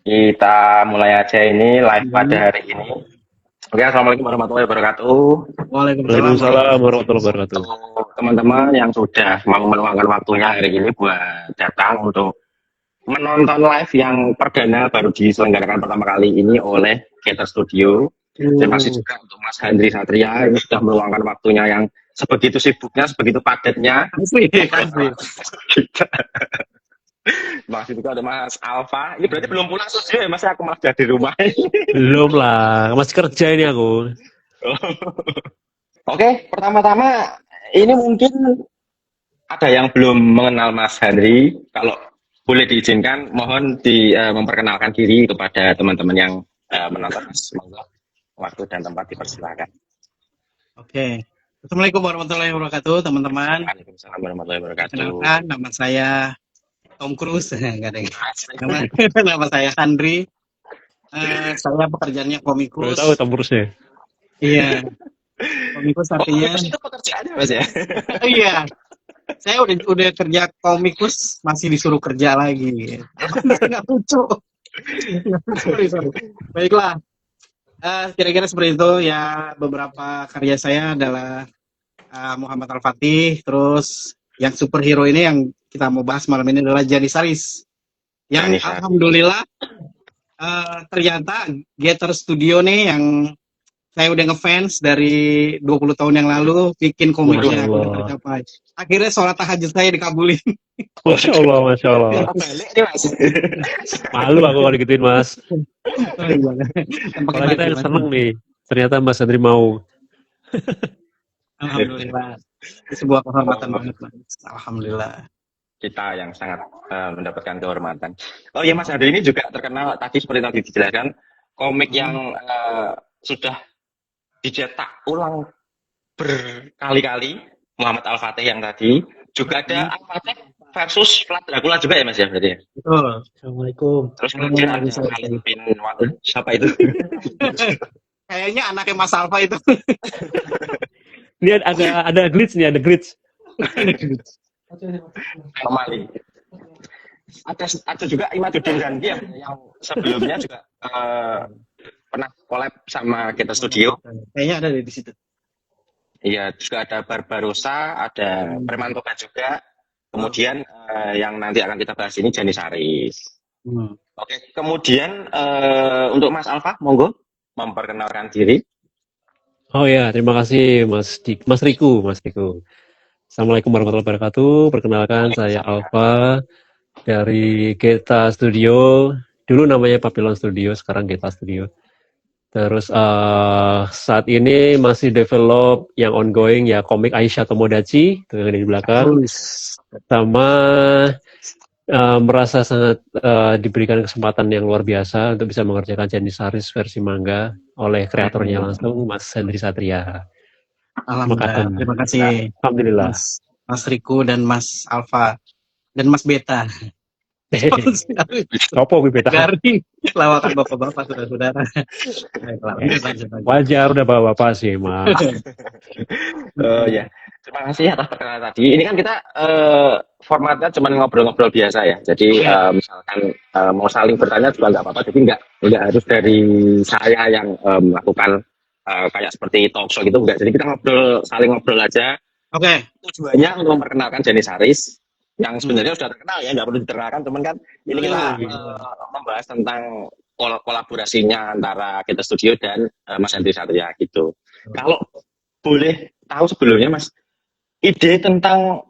Kita mulai aja ini live pada Hmm. hari ini. Oke, assalamualaikum warahmatullahi wabarakatuh. Waalaikumsalam Waalaikumsalam warahmatullahi warahmatullahi wabarakatuh. wabarakatuh. Untuk teman-teman yang sudah mau meluangkan waktunya hari ini buat datang untuk menonton live yang perdana baru diselenggarakan pertama kali ini oleh Creator Studio. Terima kasih Uh, juga untuk Mas Handri Satria ini sudah meluangkan waktunya yang sebegitu sibuknya, sebegitu padatnya. Asli, asli. Terima kasih juga untuk Mas Alfa. Ini berarti belum pulang studio ya Mas? Aku malah jadi di rumah. Belum lah, masih kerja ini aku. Oke, pertama-tama ini mungkin ada yang belum mengenal Mas Henry. Kalau boleh diizinkan, mohon memperkenalkan diri kepada teman-teman yang menonton. Semoga waktu dan tempat dipersilakan. Oke. Assalamualaikum warahmatullahi wabarakatuh, teman-teman. Waalaikumsalam warahmatullahi wabarakatuh. Perkenalkan, nama saya Tom Cruise. Enggak ada. Nama saya Andri. Saya pekerjaannya Baru komikus. tahu tempurusnya. Iya. Komikus artinya. Itu pekerjaannya Mas ya? Iya. Saya udah kerja komikus, masih disuruh kerja lagi. Nggak lucu. Sorry. Baiklah. Kira-kira seperti itu ya, beberapa karya saya adalah Muhammad Al-Fatih, terus yang superhero ini yang kita mau bahas malam ini adalah Janissaries yang Janissaries. alhamdulillah ternyata Getter Studio nih yang saya udah ngefans dari 20 tahun yang lalu bikin komiknya Masya udah Allah. tercapai. Akhirnya sholat tahajud saya dikabulin. Masya Allah, Masya Allah. Balik nih Mas. Malu aku kalau digituin Mas. Tanpa Kalau kita yang kebaki, seneng nih, ternyata Mas Andri mau. alhamdulillah. Itu sebuah kehormatan banget, Mas. Alhamdulillah. Kita yang sangat mendapatkan kehormatan. Oh iya Mas Henry ini juga terkenal tadi seperti tadi dijelaskan komik yang sudah dicetak ulang berkali-kali. Muhammad Al-Fatih yang tadi juga ada Al-Fatih versus Vlad Dracula juga ya Mas ya berarti ya? Betul. Assalamualaikum. Terus kemudian ada Bisa. Khalid bin Walid. Siapa itu? Kayaknya anaknya Mas Alfa itu. Ini ada glitch nih, ada glitch. Normali. Ada juga Imaduddin Gandhi yang sebelumnya juga pernah collab sama kita studio. Kayaknya ada di situ. Iya, juga ada Barbarossa, ada Premantoka juga. Kemudian yang nanti akan kita bahas ini Janissaries. Oke, kemudian untuk Mas Alfa, monggo memperkenalkan diri. Oh ya, terima kasih Mas Riku. Assalamualaikum warahmatullahi wabarakatuh. Perkenalkan saya Alfa dari Geta Studio. Dulu namanya Papillon Studio, sekarang Geta Studio. Terus saat ini masih develop yang ongoing ya komik Aisyah Tomodachi itu yang di belakang. Sama merasa sangat diberikan kesempatan yang luar biasa untuk bisa mengerjakan Janissaries versi manga oleh kreatornya langsung Mas Henry Satria. Alhamdulillah. Terima kasih. Alhamdulillah. Mas Riku dan Mas Alfa dan Mas Beta. Sopo gue beta. Dari lawakan bapak-bapak saudara-saudara. Wajar udah bapak sih, Mas. Oh ya, terima kasih atas perkenalan tadi. Ini kan kita formatnya cuma ngobrol-ngobrol biasa ya. Jadi misalkan mau saling bertanya juga nggak apa-apa. Jadi nggak harus dari saya yang melakukan kayak seperti talk show gitu. Enggak. Jadi kita saling ngobrol aja. Oke. Tujuannya untuk memperkenalkan Janissaries yang sebenarnya sudah terkenal ya, nggak perlu diterkenalkan teman kan. Ini kita membahas tentang kolaborasinya antara kita studio dan Mas Henry Satria gitu. Kalau boleh tahu sebelumnya Mas, ide tentang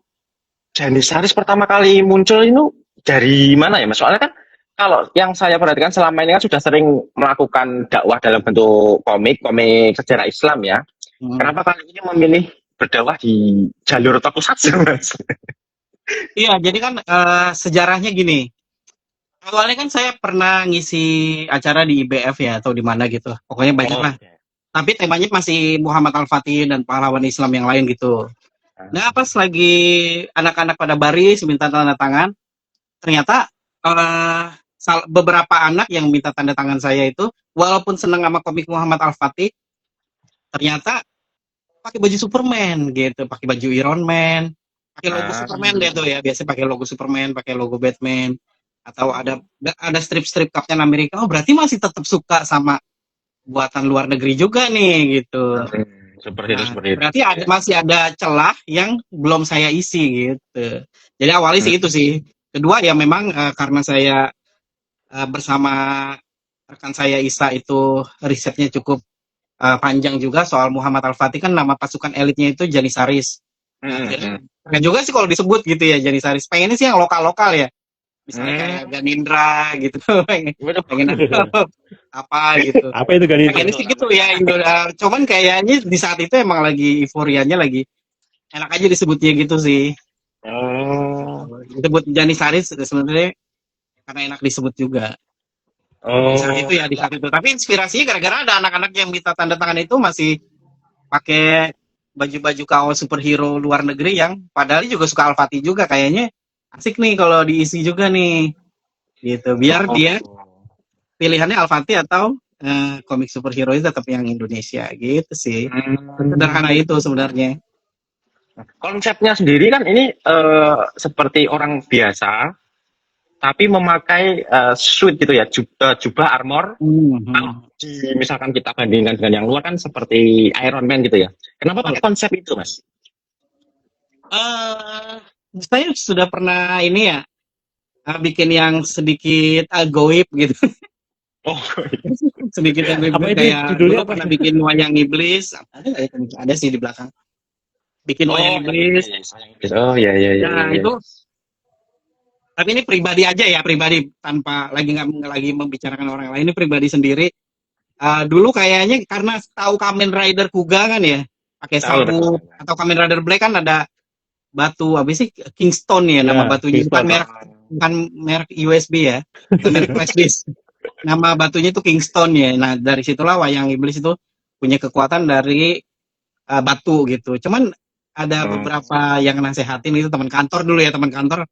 Janissaries pertama kali muncul itu dari mana ya Mas? Soalnya kan kalau yang saya perhatikan selama ini kan sudah sering melakukan dakwah dalam bentuk komik sejarah Islam ya. Kenapa kali ini memilih berdakwah di jalur tokusatsu Mas? Iya, jadi kan sejarahnya gini. Awalnya kan saya pernah ngisi acara di IBF ya atau di mana gitu. Pokoknya banyak lah. Tapi temanya masih Muhammad Al-Fatih dan pahlawan Islam yang lain gitu. Nah, pas lagi anak-anak pada baris minta tanda tangan, ternyata beberapa anak yang minta tanda tangan saya itu, walaupun senang sama komik Muhammad Al-Fatih, ternyata pakai baju Superman gitu, pakai baju Iron Man, pakai logo Superman deh tuh ya, biasa pakai logo Superman, pakai logo Batman. atau ada strip-strip Captain America, oh berarti masih tetap suka sama buatan luar negeri juga nih gitu. Seperti itu, Nah, seperti itu. berarti masih ada celah yang belum saya isi gitu. Jadi awalnya sih itu sih. Kedua ya memang karena saya bersama rekan saya Isa itu risetnya cukup panjang juga soal Muhammad Al-Fatih, kan nama pasukan elitnya itu Janissaris. Nah, akhirnya keren juga sih kalau disebut gitu ya Janissaris. Pengennya sih yang lokal-lokal ya. Misalnya kayak Ganindra gitu. Pengen apa gitu. Apa itu kan itu? Pengennya sih gitu ya cuman kayaknya di saat itu emang lagi euforianya lagi enak aja disebutnya gitu sih. Disebut Janissaris sebenarnya karena enak disebut juga. Di saat itu ya, di saat itu. Tapi inspirasinya gara-gara ada anak-anak yang minta tanda tangan itu masih pakai baju-baju kaos superhero luar negeri yang padahal juga suka Al-Fatih juga, kayaknya asik nih kalau diisi juga nih. Gitu. Biar dia pilihannya Al-Fatih atau komik superhero itu tetap yang Indonesia gitu sih. Sederhana itu sebenarnya. Konsepnya sendiri kan ini seperti orang biasa, tapi memakai suit gitu ya, jubah armor. Kalau misalkan kita bandingkan dengan yang luar kan seperti Iron Man gitu ya. Kenapa pakai konsep itu, Mas? Saya sudah pernah ini ya, bikin yang sedikit goib gitu. Oh, Sedikit yang Apa goib ini kayak judulnya dulu apa? pernah bikin wayang iblis. Ada nggak ya? Ada sih di belakang. Bikin wayang iblis. Oh ya ya ya. Nah, itu tapi ini pribadi aja ya, pribadi tanpa nggak lagi membicarakan orang lain, ini pribadi sendiri. Dulu kayaknya karena tahu Kamen Rider Kuga kan ya, pakai sabuk, atau Kamen Rider Black kan ada batu habis sih Kingston ya, nama batunya, bukan merek USB ya, bukan merek flash disk. Nama batunya itu Kingston ya. Nah, dari situlah wayang iblis itu punya kekuatan dari batu gitu. Cuman ada beberapa yang nasehatin itu teman kantor dulu ya, teman kantor.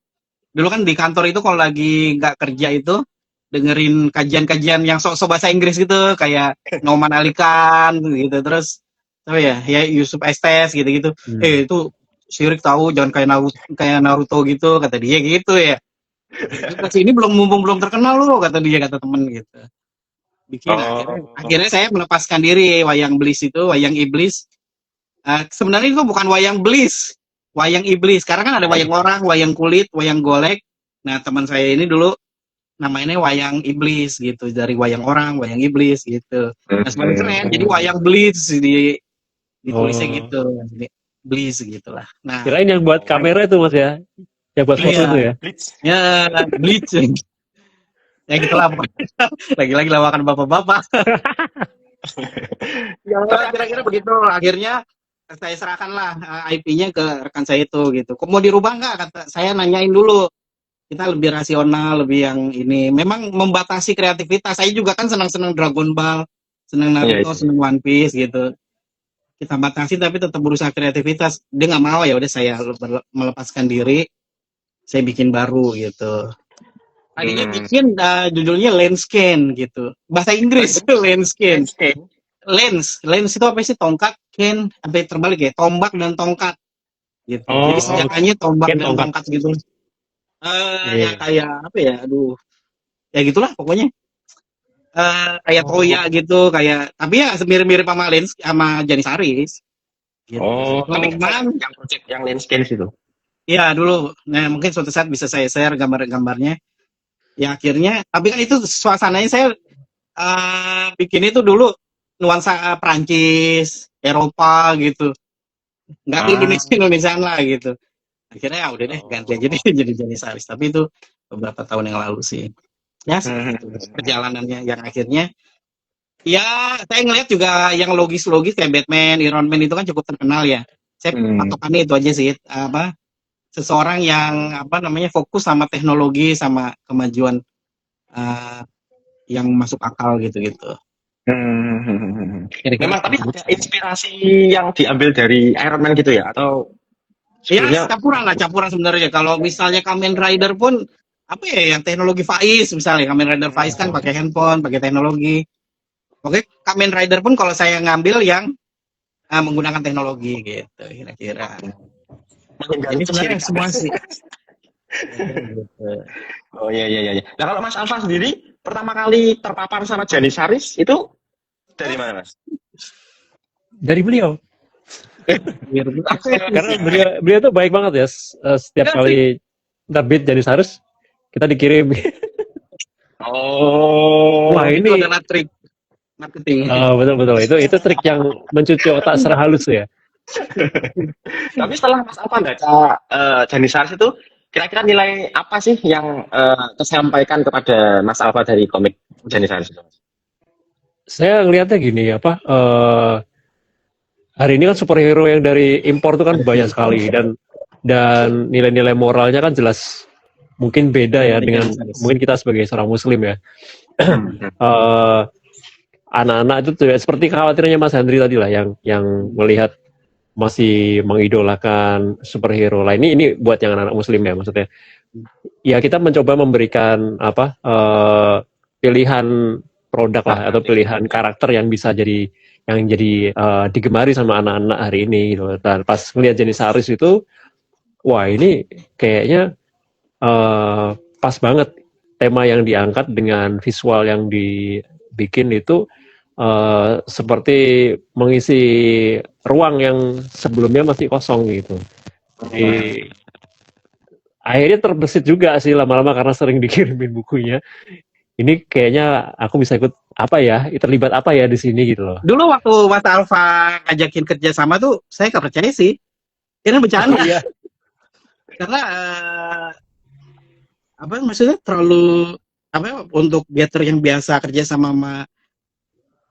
Dulu kan di kantor itu kalau lagi nggak kerja itu dengerin kajian-kajian yang sok-sok bahasa Inggris gitu, kayak Nauman Alikan gitu, terus apa ya Yusuf Estes gitu-gitu. Itu syirik tahu, jangan kayak Naruto gitu, kata dia gitu ya. Terus ini mumpung belum terkenal loh, kata dia, kata temen gitu. Bikin akhirnya saya melepaskan diri wayang iblis. Sebenarnya itu bukan wayang belis, wayang iblis. Sekarang kan ada wayang orang, wayang kulit, wayang golek. Nah, teman saya ini dulu namanya wayang iblis gitu, dari wayang orang, wayang iblis gitu. Nah, sebenarnya keren. Jadi wayang belis ditulisnya gitu. Jadi belis gitulah. Nah, Kirain yang buat kamera itu Mas ya. Yang buat foto itu ya. Ya, bleach. Ya gitulah pokoknya. Lagi-lagi lawakan bapak-bapak. Ya, kira-kira begitu. Akhirnya saya serahkanlah IP-nya ke rekan saya itu gitu. Kok mau dirubah nggak? Kata saya, nanyain dulu. Kita lebih rasional, lebih yang ini. Memang membatasi kreativitas. Saya juga kan senang-senang Dragon Ball, senang Naruto, senang One Piece gitu. Kita batasi tapi tetap berusaha kreativitas. Dia nggak mau, ya udah saya melepaskan diri. Saya bikin baru gitu. Tadinya bikin judulnya Lenscan gitu. Bahasa Inggris Lenscan. Lens itu apa sih? Tongkat, Ken, sampai terbalik ya, tombak dan tongkat gitu. Jadi senjatanya tombak dan tongkat gitu. Ya kayak apa ya, aduh, ya gitulah pokoknya. Kayak Toya gitu, kayak, tapi ya mirip-mirip sama Lens sama Janissaris gitu. Tapi yang project yang Lenscan itu. Iya dulu. Nah, mungkin suatu saat bisa saya share gambar-gambarnya. Ya akhirnya, tapi kan itu suasananya saya bikin itu dulu nuansa Prancis, Eropa gitu. Nggak Indonesiaan lah gitu. Akhirnya ya udah deh, ganti aja deh jadi Janissaris. Tapi itu beberapa tahun yang lalu sih. Ya, perjalanannya yang akhirnya ya saya ngeliat juga yang logis-logis kayak Batman, Iron Man itu kan cukup terkenal ya. Saya patokannya itu aja sih, seseorang yang fokus sama teknologi, sama kemajuan yang masuk akal gitu-gitu. Memang tapi ada inspirasi yang diambil dari Iron Man gitu ya, atau ya campuran sebenarnya. Kalau misalnya Kamen Rider pun apa ya, yang teknologi Faiz misalnya, Kamen Rider Faiz kan pakai handphone, pakai teknologi. Oke, Kamen Rider pun kalau saya ngambil yang menggunakan teknologi gitu kira-kira. Jadi sebenarnya semua sih Oh iya iya iya. iya. Nah kalau Mas Alfa sendiri pertama kali terpapar sama Janis Saris itu dari mana Mas? Dari beliau. Biar Karena beliau tuh baik banget ya. Setiap kali terbit Janis Harus, kita dikirim. Oh. Wah itu ini adalah trik marketing. betul. Itu trik yang mencuci otak secara halus ya. Tapi setelah Mas Alfa baca Janis Saris itu kira-kira nilai apa sih yang tersampaikan kepada Mas Alfa dari komik Janis Saris itu? Saya ngelihatnya gini apa hari ini kan superhero yang dari impor itu kan banyak sekali dan nilai-nilai moralnya kan jelas mungkin beda ya dengan mungkin kita sebagai seorang muslim ya. Eh, anak-anak itu tuh ya, seperti khawatirnya Mas Hendri tadi lah yang melihat masih mengidolakan superhero lah ini buat yang anak-anak muslim ya maksudnya ya kita mencoba memberikan apa pilihan produk lah atau pilihan karakter yang bisa jadi digemari sama anak-anak hari ini gitu. Dan pas ngeliat Janis Saris itu wah ini kayaknya pas banget tema yang diangkat dengan visual yang dibikin itu seperti mengisi ruang yang sebelumnya masih kosong gitu. Jadi akhirnya terbesit juga sih lama-lama karena sering dikirimin bukunya. Ini kayaknya aku bisa ikut apa ya, terlibat apa ya di sini gitu loh. Dulu waktu Mas Alfa ngajakin kerja sama tuh, saya nggak percaya sih. Kira bercanda. Iya. Karena apa maksudnya terlalu apa untuk getter yang biasa kerja sama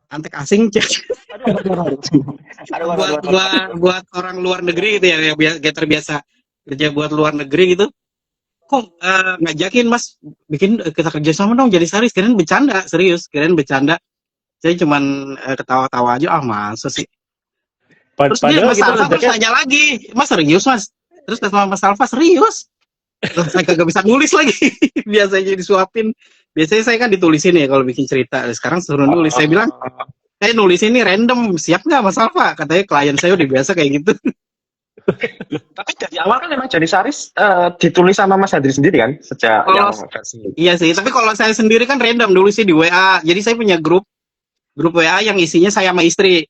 antek asing buat orang luar negeri gitu ya yang getter biasa kerja buat luar negeri gitu kok ngajakin Mas bikin kita kerja sama dong jadi Saris kirain bercanda serius kirain bercanda saya cuman ketawa-tawa aja masa sih terus dia Mas Alfa terus tanya lagi Mas serius Mas terus kata Mas Alfa serius terus saya kagak bisa nulis lagi biasanya disuapin biasanya saya kan ditulisin ya kalau bikin cerita sekarang suruh nulis saya bilang saya nulis ini random siap nggak Mas Alfa katanya klien saya udah biasa kayak gitu. Tapi dari awal kan memang Janis Saris ditulis sama Mas Hendri sendiri kan sejak yang versi. Iya sih tapi kalau saya sendiri kan random nulisnya di WA jadi saya punya grup WA yang isinya saya sama istri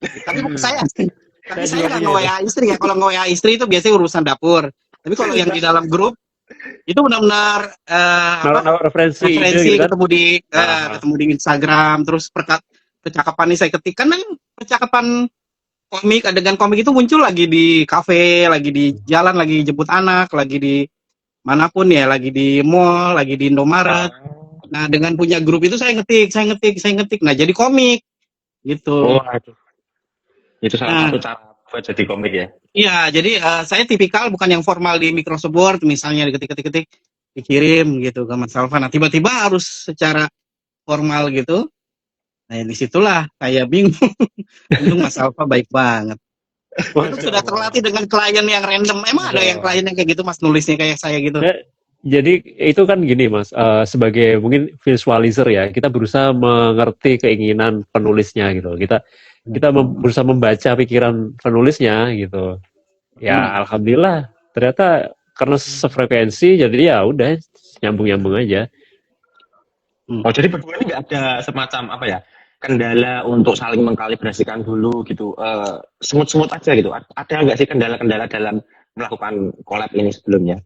tapi saya nggak nge-WA istri ya kalau nge-WA istri itu biasanya urusan dapur tapi kalau yang di dalam grup itu benar-benar referensi gitu kan? ketemu di Instagram terus percakapan ini saya ketikkan kan percakapan komik adegan komik itu muncul lagi di kafe lagi di jalan lagi jemput anak lagi di manapun ya lagi di mall lagi di Indomaret nah dengan punya grup itu saya ngetik nah jadi komik gitu itu salah satu cara buat jadi komik ya iya jadi saya tipikal bukan yang formal di Microsoft Word misalnya diketik dikirim gitu ke Mas Alfa nah tiba-tiba harus secara formal gitu nah disitulah saya bingung untung Mas Alfa baik banget itu sudah terlatih dengan klien yang random emang ada yang klien yang kayak gitu Mas nulisnya kayak saya gitu jadi itu kan gini Mas sebagai mungkin visualizer ya kita berusaha mengerti keinginan penulisnya gitu kita berusaha membaca pikiran penulisnya gitu ya alhamdulillah ternyata karena sefrekuensi jadi ya udah nyambung aja. Oh jadi berdua ini nggak ada semacam apa ya kendala untuk saling mengkalibrasikan dulu gitu semut aja gitu ada nggak sih kendala-kendala dalam melakukan collab ini sebelumnya?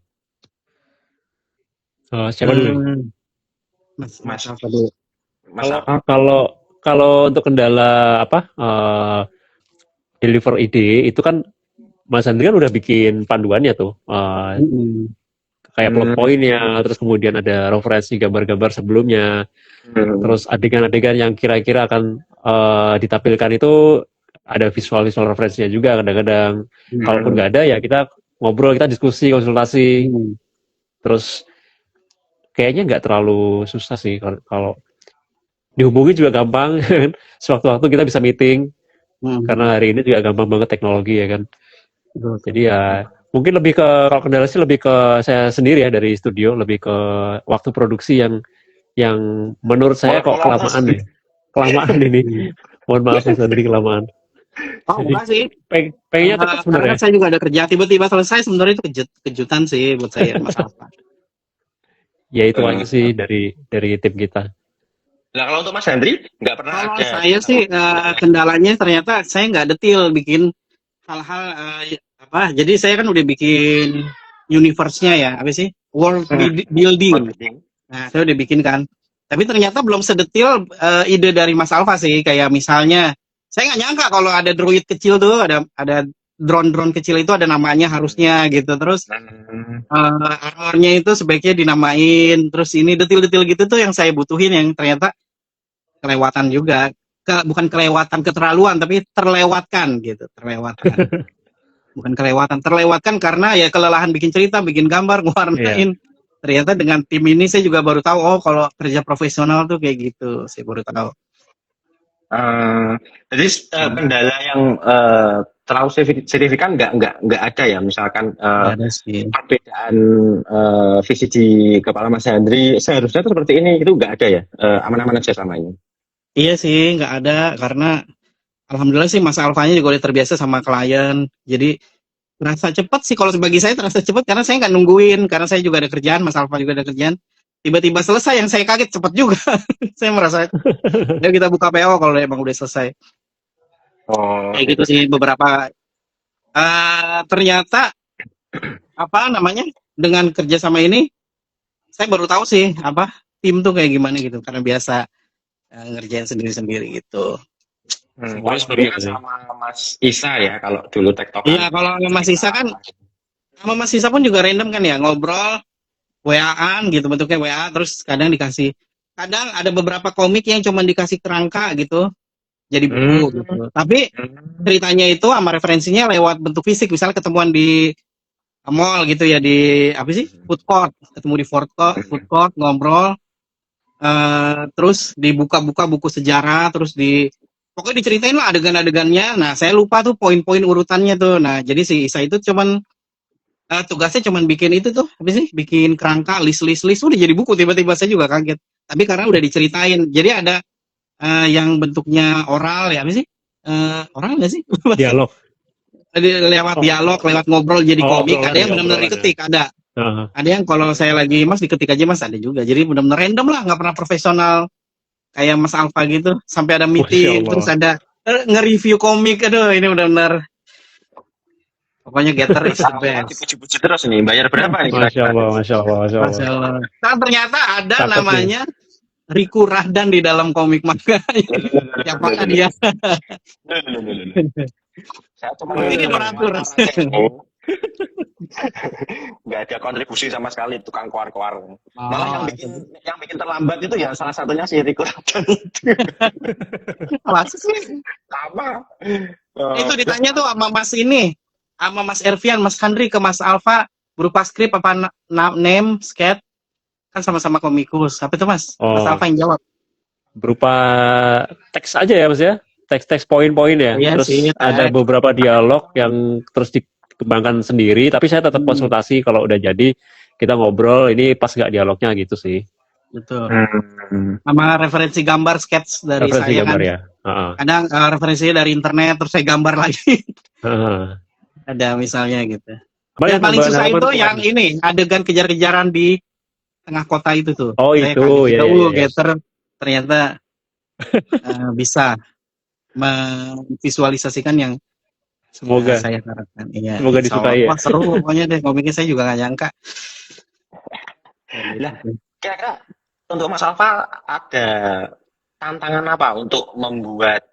Siapa dulu? Mas apa dulu? Kalau untuk kendala apa deliver ide itu kan Mas Andri kan udah bikin panduannya tuh kayak plot point-nya terus kemudian ada referensi gambar-gambar sebelumnya terus adegan-adegan yang kira-kira akan ditampilkan itu ada visual referensinya juga kadang-kadang kalaupun nggak ada ya kita ngobrol kita diskusi konsultasi terus kayaknya nggak terlalu susah sih kalau dihubungi juga gampang sewaktu-waktu kita bisa meeting karena hari ini juga gampang banget teknologi ya kan jadi ya mungkin lebih ke kalau kendala sih lebih ke saya sendiri ya dari studio lebih ke waktu produksi yang menurut saya kok kelamaan ini mohon maaf Mas Andri kelamaan Oh, enggak sih. Pengennya cepet Karena sebenarnya. kan saya juga ada kerja tiba-tiba selesai, sebenarnya itu kejutan sih buat saya Mas Alfa. Ya itu aja Hmm. sih dari tim kita. Nah, kalau untuk Mas Hendri, nggak pernah Kalau ada saya sih kendalanya ternyata saya nggak detil bikin hal-hal apa. Jadi saya kan udah bikin universe-nya ya, apa sih? World building. Nah, saya udah bikin kan. Tapi ternyata belum sedetil ide dari Mas Alfa sih. Kayak misalnya, saya nggak nyangka kalau ada druid kecil tuh, ada drone-drone kecil itu ada namanya harusnya gitu. Terus armornya itu sebaiknya dinamain. Terus ini detil-detil gitu tuh yang saya butuhin yang ternyata kelewatan juga. Bukan kelewatan keterlaluan, tapi terlewatkan gitu. Terlewatkan. Bukan kelewatan, terlewatkan karena ya kelelahan bikin cerita, bikin gambar, ngewarnain. Ternyata dengan tim ini saya juga baru tahu, oh kalau kerja profesional tuh kayak gitu, saya baru tahu. Jadi kendala yang terlalu signifikan nggak ada ya, misalkan Nggak ada sih. perbedaan visi di kepala Mas Hendri seharusnya itu seperti ini, itu nggak ada ya, aman-aman aja sama ini. Iya sih, nggak ada karena alhamdulillah sih Mas Alfanya juga udah terbiasa sama klien, jadi terasa cepat sih. Kalau bagi saya terasa cepat karena saya nggak nungguin, karena saya juga ada kerjaan, Mas Alfa juga ada kerjaan. Tiba-tiba selesai, yang saya kaget cepat juga. Saya merasa, ya kita buka PO kalau emang udah selesai. Oh, Kayak gitu sih beberapa. Ternyata apa namanya dengan kerja sama ini, saya baru tahu sih apa tim tuh kayak gimana gitu. Karena biasa ngerjain sendiri-sendiri gitu. Kalau sebelumnya kan sama Mas Isa ya, kalau dulu tektokan. Iya, kalau Mas Isa kan, sama Mas Isa pun juga random kan ya, ngobrol, WA-an gitu, bentuknya WA, terus kadang dikasih, kadang ada beberapa komik yang cuma dikasih kerangka gitu, jadi buku gitu. Tapi ceritanya itu sama referensinya lewat bentuk fisik, misalnya ketemuan di mall gitu ya, di apa sih, food court, ketemu di food court ngobrol, terus dibuka-buka buku sejarah, terus pokoknya diceritain lah adegan-adegannya. Nah, saya lupa tuh poin-poin urutannya tuh. Nah, jadi si Isa itu cuman tugasnya cuman bikin itu tuh, apa sih? Bikin kerangka, list udah jadi buku. Tiba-tiba saya juga kaget. Tapi karena udah diceritain. Jadi ada yang bentuknya oral ya, apa sih? Oral nggak sih? Dialog. Lewat dialog, lewat ngobrol jadi komik. Ada yang benar-benar diketik, ada. Ada yang kalau saya lagi Mas diketik aja Mas, ada juga. Jadi benar-benar random lah, nggak pernah profesional kayak Mas Alfa gitu. Sampai ada meeting, terus ada nge-review komik. Aduh, ini benar-benar pokoknya Getter is the best. Puji-puji terus nih, bayar berapa nih? Masya Allah. Nah, ternyata ada namanya Riku Rahdan di dalam komik manga. Siapakah dia? Saya cuma ini operator. Nggak ada kontribusi sama sekali, tukang keluar-keluar. Malah yang bikin terlambat itu ya salah satunya si Riku Rahdan. Masa sih? Sama. Itu ditanya tuh sama Mas ini, sama Mas Ervian, Mas Handri ke Mas Alfa berupa skrip apa name, sketch, kan sama-sama komikus. Apa itu Mas? Mas Alfa yang jawab. Berupa teks aja ya Mas ya? Teks-teks poin-poin ya? Iya, terus sih, ada beberapa dialog yang terus dikembangkan sendiri, tapi saya tetap konsultasi kalau udah jadi, kita ngobrol, ini pas nggak dialognya gitu sih. Betul. Sama referensi gambar sketch dari referensi saya gambar kan. Ya. Kadang referensinya dari internet, terus saya gambar lagi. Ada misalnya gitu. Yang paling susah itu yang ini, adegan kejar-kejaran di tengah kota itu tuh. Oh saya itu, ya. Getter ternyata bisa memvisualisasikan yang semoga saya harapkan. Iya, semoga disukai ya. Wah, seru pokoknya deh, komiknya saya juga nggak nyangka. Lah, kira-kira untuk Mas Alfa ada tantangan apa untuk membuat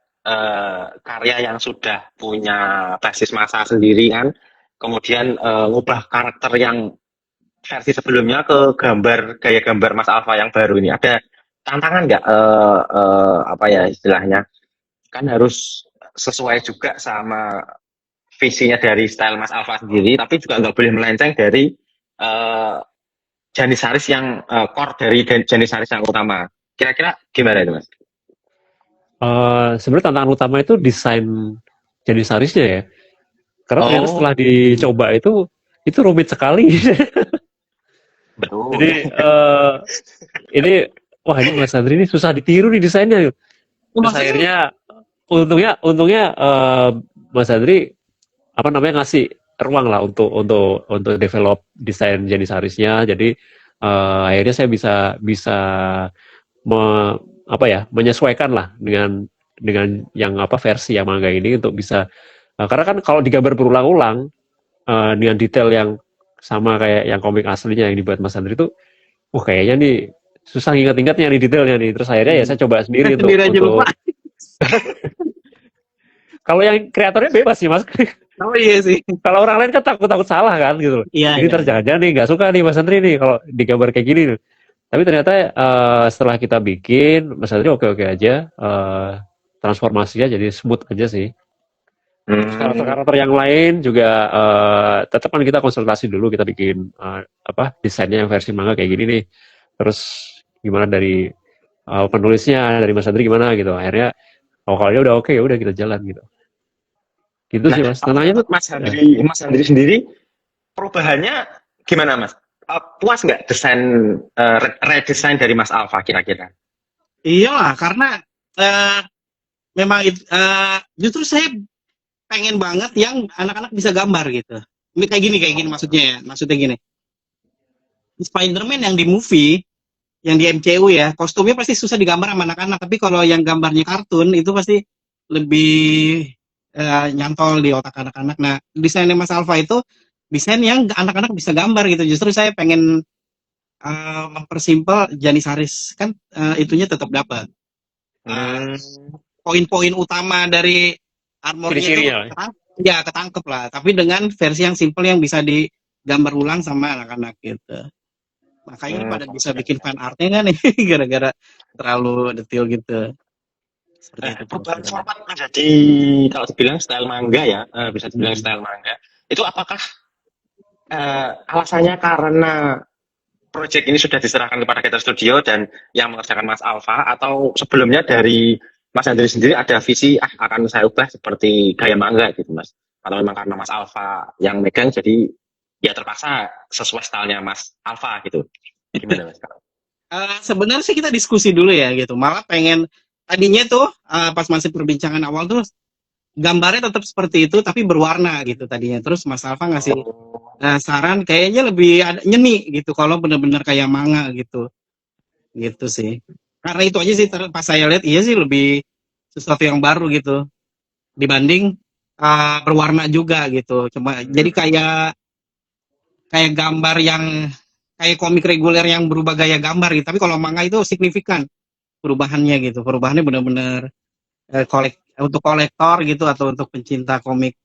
karya yang sudah punya basis massa sendiri kan, kemudian ngubah karakter yang versi sebelumnya ke gaya gambar Mas Alfa yang baru ini? Ada tantangan nggak, apa ya istilahnya, kan harus sesuai juga sama visinya dari style Mas Alfa sendiri, tapi juga nggak boleh melenceng dari Janisaris yang core dari Janisaris yang utama. Kira-kira gimana itu Mas? Sebenarnya tantangan utama itu desain Janisarisnya ya, karena ternyata setelah dicoba itu rumit sekali. Betul. Jadi ini Mas Andri ini susah ditiru nih desainnya. Terus akhirnya untungnya Mas Andri apa namanya ngasih ruang lah untuk develop desain Janisarisnya. Jadi akhirnya saya bisa apa ya menyesuaikan lah dengan yang apa versi yang manga ini untuk bisa karena kan kalau digambar berulang-ulang dengan detail yang sama kayak yang komik aslinya yang dibuat Mas Andri itu, kayaknya nih susah ingat-ingatnya nih detailnya nih. Terus akhirnya ya saya coba sendiri untuk Sendiri aja lupa. kalau yang kreatornya bebas sih Mas. Oh iya sih. Kalau orang lain kan takut salah kan gitu loh. Iya. Ini jangan-jangan nih nggak suka nih Mas Andri nih kalau digambar kayak gini nih. Tapi ternyata setelah kita bikin Mas Andri oke-oke aja. Transformasinya jadi smooth aja sih. Karakter-karakter yang lain juga tetap kan kita konsultasi dulu, kita bikin desainnya yang versi manga kayak gini nih. Terus gimana dari penulisnya, dari Mas Andri gimana gitu. Akhirnya kalau dia udah oke ya udah kita jalan gitu. Gitu sih Mas. Tanahnya tuh Mas Andri sendiri perubahannya gimana Mas? Puas nggak desain redesign dari Mas Alfa kira-kira? Iyalah, karena memang justru saya pengen banget yang anak-anak bisa gambar gitu. Ini kayak gini maksudnya ya. Maksudnya gini. Spider-Man yang di movie, yang di MCU ya, kostumnya pasti susah digambar sama anak-anak. Tapi kalau yang gambarnya kartun itu pasti lebih nyantol di otak anak-anak. Nah, desainnya Mas Alfa itu desain yang anak-anak bisa gambar gitu. Justru saya pengen mempersimpel Janisaris kan itunya tetap dapat. Poin-poin utama dari armornya itu ketangkep lah, tapi dengan versi yang simple yang bisa digambar ulang sama anak-anak gitu. Makanya pada bisa bikin fan artnya kan nih gara-gara terlalu detail gitu. Seperti itu. Perubahan format menjadi kalau dibilang style manga ya, bisa dibilang style manga. Itu apakah alasannya karena proyek ini sudah diserahkan kepada Getter Studio dan yang mengerjakan Mas Alfa, atau sebelumnya dari Mas Andri sendiri ada visi akan saya ubah seperti gaya manga gitu Mas, atau memang karena Mas Alfa yang megang jadi ya terpaksa sesuai stylenya Mas Alfa gitu, gimana Mas? Sebenarnya sih kita diskusi dulu ya gitu, malah pengen tadinya tuh pas masih perbincangan awal tuh gambarnya tetap seperti itu tapi berwarna gitu tadinya. Terus Mas Alfa ngasih saran kayaknya lebih nyeni gitu kalau bener-bener kayak manga gitu sih. Karena itu aja sih pas saya lihat iya sih lebih sesuatu yang baru gitu dibanding berwarna juga gitu. Cuma jadi kayak gambar yang kayak komik reguler yang berubah gaya gambar gitu. Tapi kalau manga itu signifikan perubahannya gitu. Perubahannya benar-benar untuk kolektor gitu atau untuk pencinta komik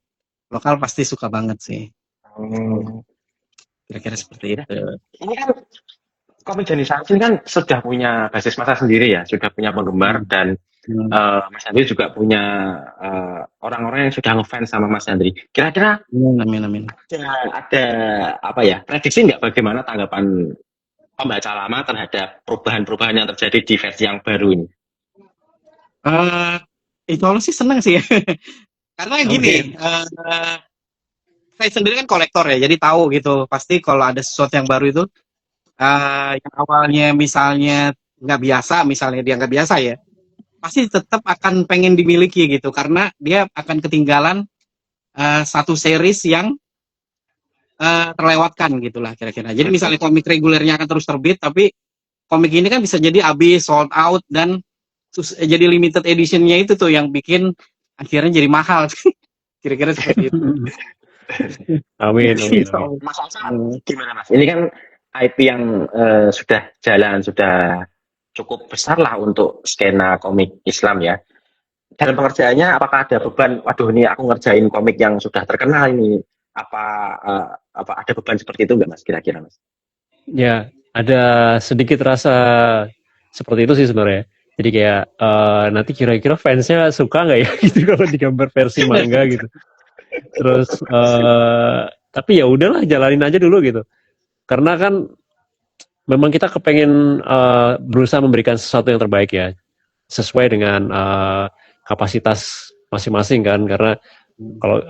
lokal pasti suka banget sih. Kira-kira seperti itu. Ini kan komik Janisaris ini kan sudah punya basis massa sendiri ya, sudah punya penggemar dan Mas Andri juga punya orang-orang yang sudah ngefans sama Mas Andri. Kira-kira amin. Ada apa ya, prediksi nggak bagaimana tanggapan pembaca lama terhadap perubahan-perubahan yang terjadi di versi yang baru ini? Itu Allah sih senang sih. Karena gini, saya sendiri kan kolektor ya, jadi tahu gitu. Pasti kalau ada sesuatu yang baru itu, yang awalnya misalnya nggak biasa, misalnya dia nggak biasa ya, pasti tetap akan pengen dimiliki gitu, karena dia akan ketinggalan satu series yang terlewatkan gitulah kira-kira. Jadi misalnya komik regulernya akan terus terbit, tapi komik ini kan bisa jadi habis, sold out, dan jadi limited editionnya itu tuh yang bikin akhirnya jadi mahal. Kira-kira seperti itu. Amin. Mas Alfa, gimana Mas? Ini kan IP yang sudah jalan, sudah cukup besar lah untuk skena komik Islam ya. Dalam pengerjaannya apakah ada beban, waduh ini aku ngerjain komik yang sudah terkenal ini, apa ada beban seperti itu nggak Mas kira-kira Mas? Ya, ada sedikit rasa seperti itu sih sebenarnya. Jadi kayak nanti kira-kira fansnya suka nggak ya gitu kalau digambar versi manga gitu. Terus tapi ya udahlah jalanin aja dulu gitu. Karena kan memang kita kepengen berusaha memberikan sesuatu yang terbaik ya, sesuai dengan kapasitas masing-masing kan. Karena kalau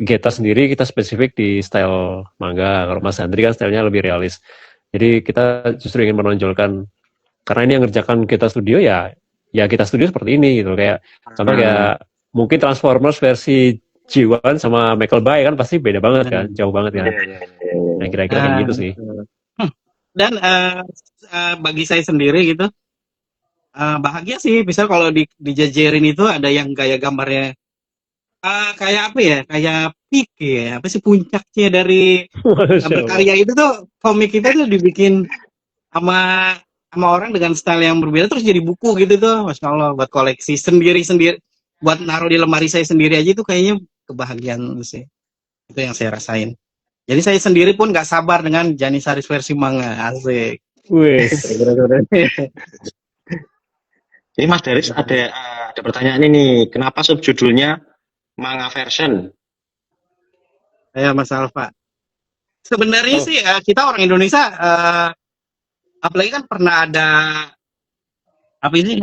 Geta sendiri kita spesifik di style manga, kalau Mas Andri kan stylenya lebih realis. Jadi kita justru ingin menonjolkan, karena ini yang ngerjakan Geta Studio ya ya kita studio seperti ini gitu. Kayak contoh kayak mungkin Transformers versi G1 sama Michael Bay kan pasti beda banget kan, jauh banget kan. Nah kira-kira kayak gitu sih. Dan bagi saya sendiri gitu, bahagia sih bisa kalau dijajarin itu ada yang gaya gambarnya kayak apa ya, kayak peak ya, apa sih puncaknya dari berkarya itu tuh, komik kita tuh dibikin sama orang dengan style yang berbeda terus jadi buku gitu tuh, masya Allah, buat koleksi sendiri buat naruh di lemari saya sendiri aja itu kayaknya kebahagiaan sih, itu yang saya rasain. Jadi saya sendiri pun nggak sabar dengan Janissaries versi manga, asik. Wes. Jadi Mas Daris ada pertanyaan ini, kenapa subjudulnya manga version? Ya Mas Alfa. Sebenarnya sih kita orang Indonesia, apalagi kan pernah ada apa ini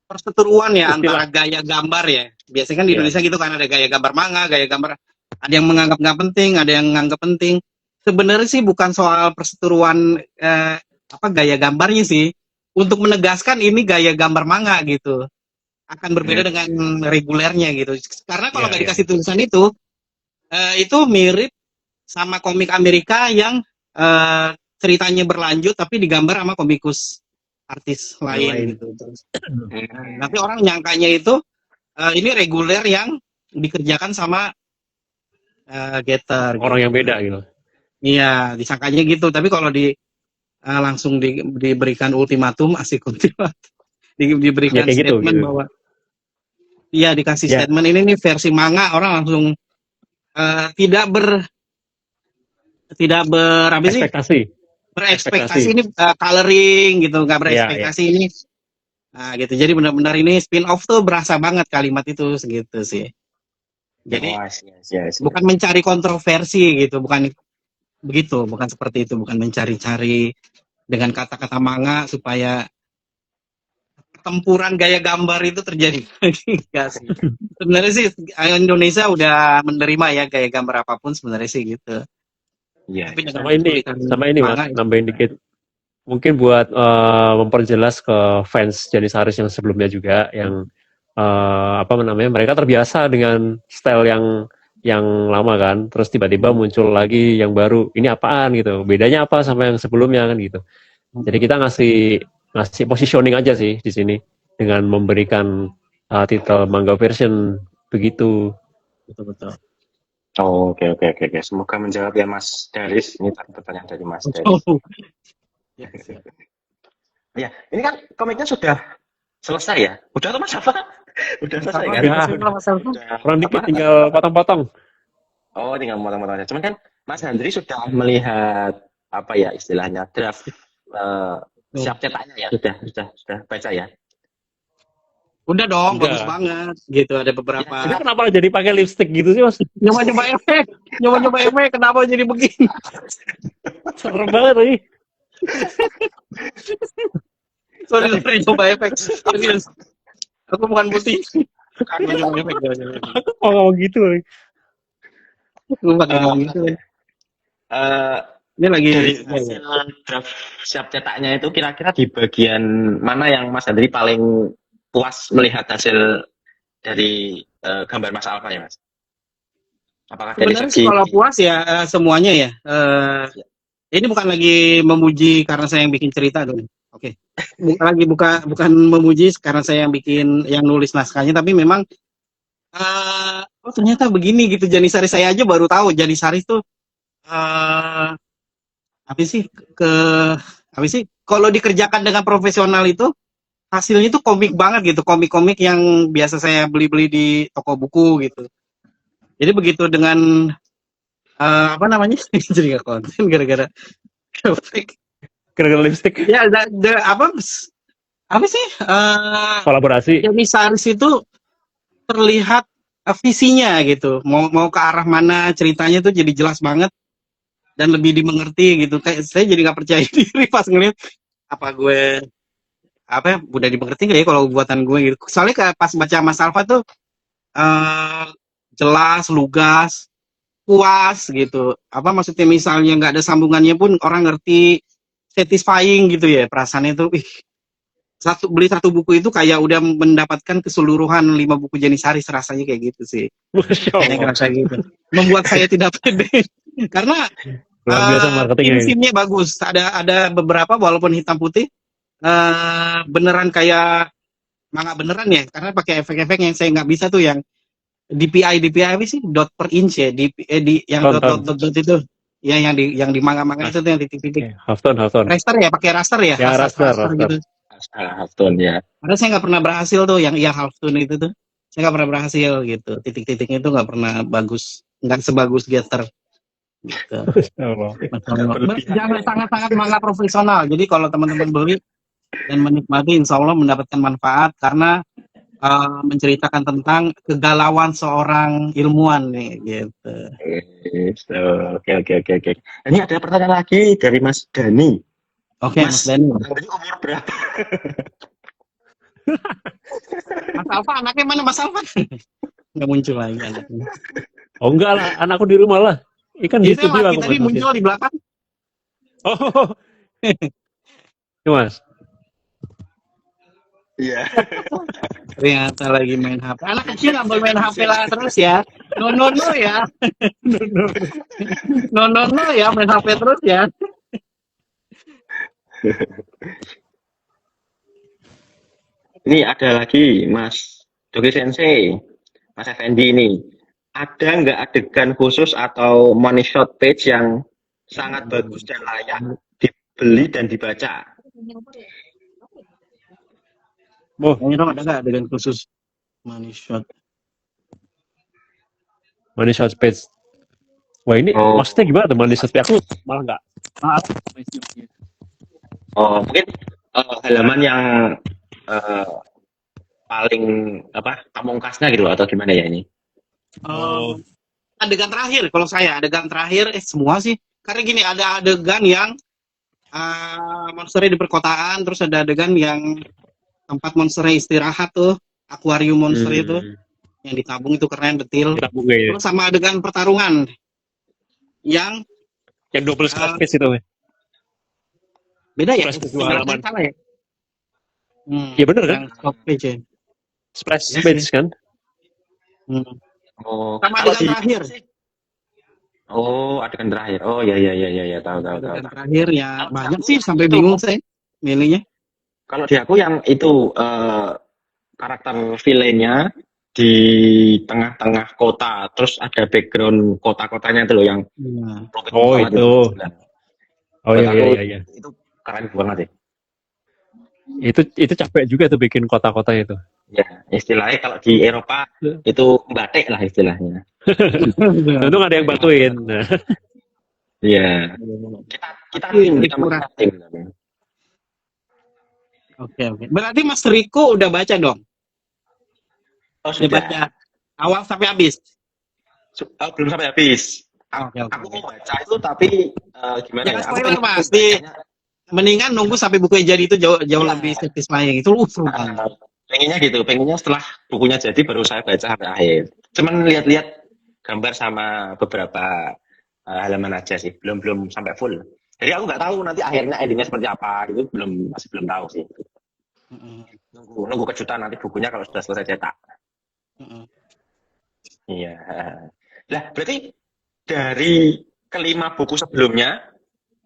perseteruan ya antara gaya gambar ya. Biasanya kan di Indonesia gitu kan, ada gaya gambar manga, gaya gambar, ada yang menganggap nggak penting, ada yang menganggap penting. Sebenarnya sih bukan soal perseteruan gaya gambarnya sih, untuk menegaskan ini gaya gambar manga gitu. Akan berbeda dengan regulernya gitu. Karena kalau nggak dikasih tulisan itu mirip sama komik Amerika yang ceritanya berlanjut tapi digambar sama komikus artis lain gitu. Nanti orang nyangkanya itu ini reguler yang dikerjakan sama Getter. Orang yang beda gitu. Iya, disangkanya gitu. Tapi kalau langsung diberikan ultimatum, asik ultimatum. Diberikan statement gitu. Bahwa iya, dikasih statement ini nih versi manga, orang langsung tidak berekspektasi ini coloring gitu, nggak berekspektasi ini. Nah, gitu. Jadi benar-benar ini spin off tuh berasa banget kalimat itu segitu sih. Jadi bukan mencari kontroversi gitu, bukan begitu, bukan seperti itu, bukan mencari-cari dengan kata-kata manga supaya tempuran gaya gambar itu terjadi. Enggak sih. Sebenarnya sih Indonesia udah menerima ya gaya gambar apapun sebenarnya sih gitu. Iya. Sama ini Mas, nambahin dikit. Mungkin buat memperjelas ke fans Janissaries yang sebelumnya juga, yang mereka terbiasa dengan style yang lama kan, terus tiba-tiba muncul lagi yang baru. Ini apaan gitu? Bedanya apa sama yang sebelumnya kan gitu. Jadi kita ngasih positioning aja sih di sini dengan memberikan title manga version begitu. Betul. Oh, oke. Semoga menjawab ya Mas Daris. Ini pertanyaan dari Mas Daris. Ya, ini kan komiknya sudah selesai ya? Udah tuh Mas Alfa? Udah selesai kan? Kurang dikit, tinggal potong-potong. Oh, tinggal potong-potong aja. Cuman kan Mas Handri sudah melihat apa ya istilahnya draft siap cetaknya ya? Sudah baca ya? Udah dong, bagus banget. Gitu, ada beberapa. Ini kenapa jadi pakai lipstick gitu sih Mas? Nyoba-nyoba efek, kenapa jadi begini? Serem banget lagi. Sorry, coba efek. Serius. Aku bukan putih. Nyoba efek. Aku mau ngomong gitu lagi. Aku pakai ngomong gitu. Ini lagi dari hasil draft siap cetaknya itu kira-kira di bagian mana yang Mas Handri paling puas melihat hasil dari gambar Mas Alfa ya Mas? Apakah dari segi kalau puas ya semuanya ya. Ini bukan lagi memuji karena saya yang bikin cerita dong. Oke. Bukan memuji karena saya yang nulis naskahnya, tapi memang ternyata begini gitu. Janissaries saya aja baru tahu Janissaries tuh kalau dikerjakan dengan profesional itu hasilnya tuh komik banget gitu, komik-komik yang biasa saya beli-beli di toko buku gitu. Jadi begitu dengan jadi nggak konten gara-gara lipstick. Ya kolaborasi. Janissaries itu terlihat visinya gitu, mau ke arah mana ceritanya tuh jadi jelas banget dan lebih dimengerti gitu. Kayak saya jadi nggak percaya diri pas ngeliat udah dimengerti nggak ya kalau buatan gue gitu. Soalnya pas baca Mas Alfa tuh jelas, lugas, puas gitu. Maksudnya misalnya nggak ada sambungannya pun orang ngerti, satisfying gitu ya perasaannya tuh. beli satu buku itu kayak udah mendapatkan keseluruhan 5 buku Jenisaris, rasanya kayak gitu sih. Masya Saya Allah. ngerasa gitu. Membuat saya tidak pede. Karena Luar biasa marketingnya ini. scene-nya bagus. Ada beberapa walaupun hitam putih beneran kayak manga beneran ya, karena pakai efek-efek yang saya nggak bisa tuh, yang DPI apa sih, dot per inch ya, yang Tonton. dot itu ya, yang di manga-manga itu tuh yang titik-titik. Halfton. Raster ya, pakai raster ya, Ya, raster. gitu. Halftone ya. Karena saya nggak pernah berhasil tuh yang half tone itu tuh, saya nggak pernah berhasil gitu, titik-titiknya itu nggak pernah bagus, nggak sebagus Getter gitu. Masya Allah. Jangan, sangat-sangat manga profesional. Jadi kalau teman-teman beli dan menikmati, insya Allah mendapatkan manfaat, karena menceritakan tentang kegalauan seorang ilmuwan nih gitu. Oke. Ini ada pertanyaan lagi dari Mas Dani. Oke, Mas Dani. Ini umur berapa? Mas Alfa, anaknya mana Mas Alfa? Nggak muncul lagi anaknya. Oh enggak lah, anakku di rumah lah. Ikan di Itu yang studio lagi aku tadi main. muncul di belakang. Oh. Ini Mas. Iya. Ternyata lagi main HP. Anak kecil nggak boleh main HP lah terus ya. No ya. No ya, main HP terus ya. Ini ada lagi Mas Doki Sensei, Mas Effendi ini. Ada nggak adegan khusus atau money shot page yang sangat bagus dan layak dibeli dan dibaca? Ini dong, ada nggak adegan khusus money shot? Money shot page. Wah ini maksudnya gimana tuh money shot page? Aku malah nggak. Oh mungkin halaman yang paling pamungkasnya gitu atau gimana ya ini? Adegan terakhir, kalau saya adegan terakhir semua sih, karena gini, ada adegan yang monsternya di perkotaan, terus ada adegan yang tempat monsternya istirahat tuh, akuarium monster itu yang ditabung, itu keren, detail. Terus sama adegan pertarungan yang double splash page itu. Beda ya? Dua halaman. Salah ya? Iya bener kan? Stop page ya. Splash page kan? Oh, sama adegan terakhir. Oh, adegan terakhir. Oh ya, tahu. Adegan terakhir ya banyak sih, sampai bingung saya milihnya. Kalau di aku yang itu karakter villainnya di tengah-tengah kota, terus ada background kota-kotanya itu loh yang Oh itu. Oh iya. Itu keren banget ya. Itu capek juga tuh bikin kota-kota itu. Ya, istilahnya kalau di Eropa itu batik lah istilahnya. Untung ada yang bantuin. Iya. Kita tim. Oke. Berarti Mas Riko udah baca dong? Oh, sudah baca awal sampai habis? Belum sampai habis. Oke. Aku mau baca itu tapi gimana ya? Spoiler Mas. Mendingan nunggu sampai bukunya jadi, itu jauh lebih satisfying. Itu seru banget. Pengennya setelah bukunya jadi baru saya baca sampai akhir. Cuman lihat-lihat gambar sama beberapa halaman aja sih, belum sampai full. Jadi aku nggak tahu nanti akhirnya endingnya seperti apa, itu masih belum tahu sih. Nunggu kejutan nanti bukunya kalau sudah selesai cetak. Iya. Lah berarti dari kelima buku sebelumnya,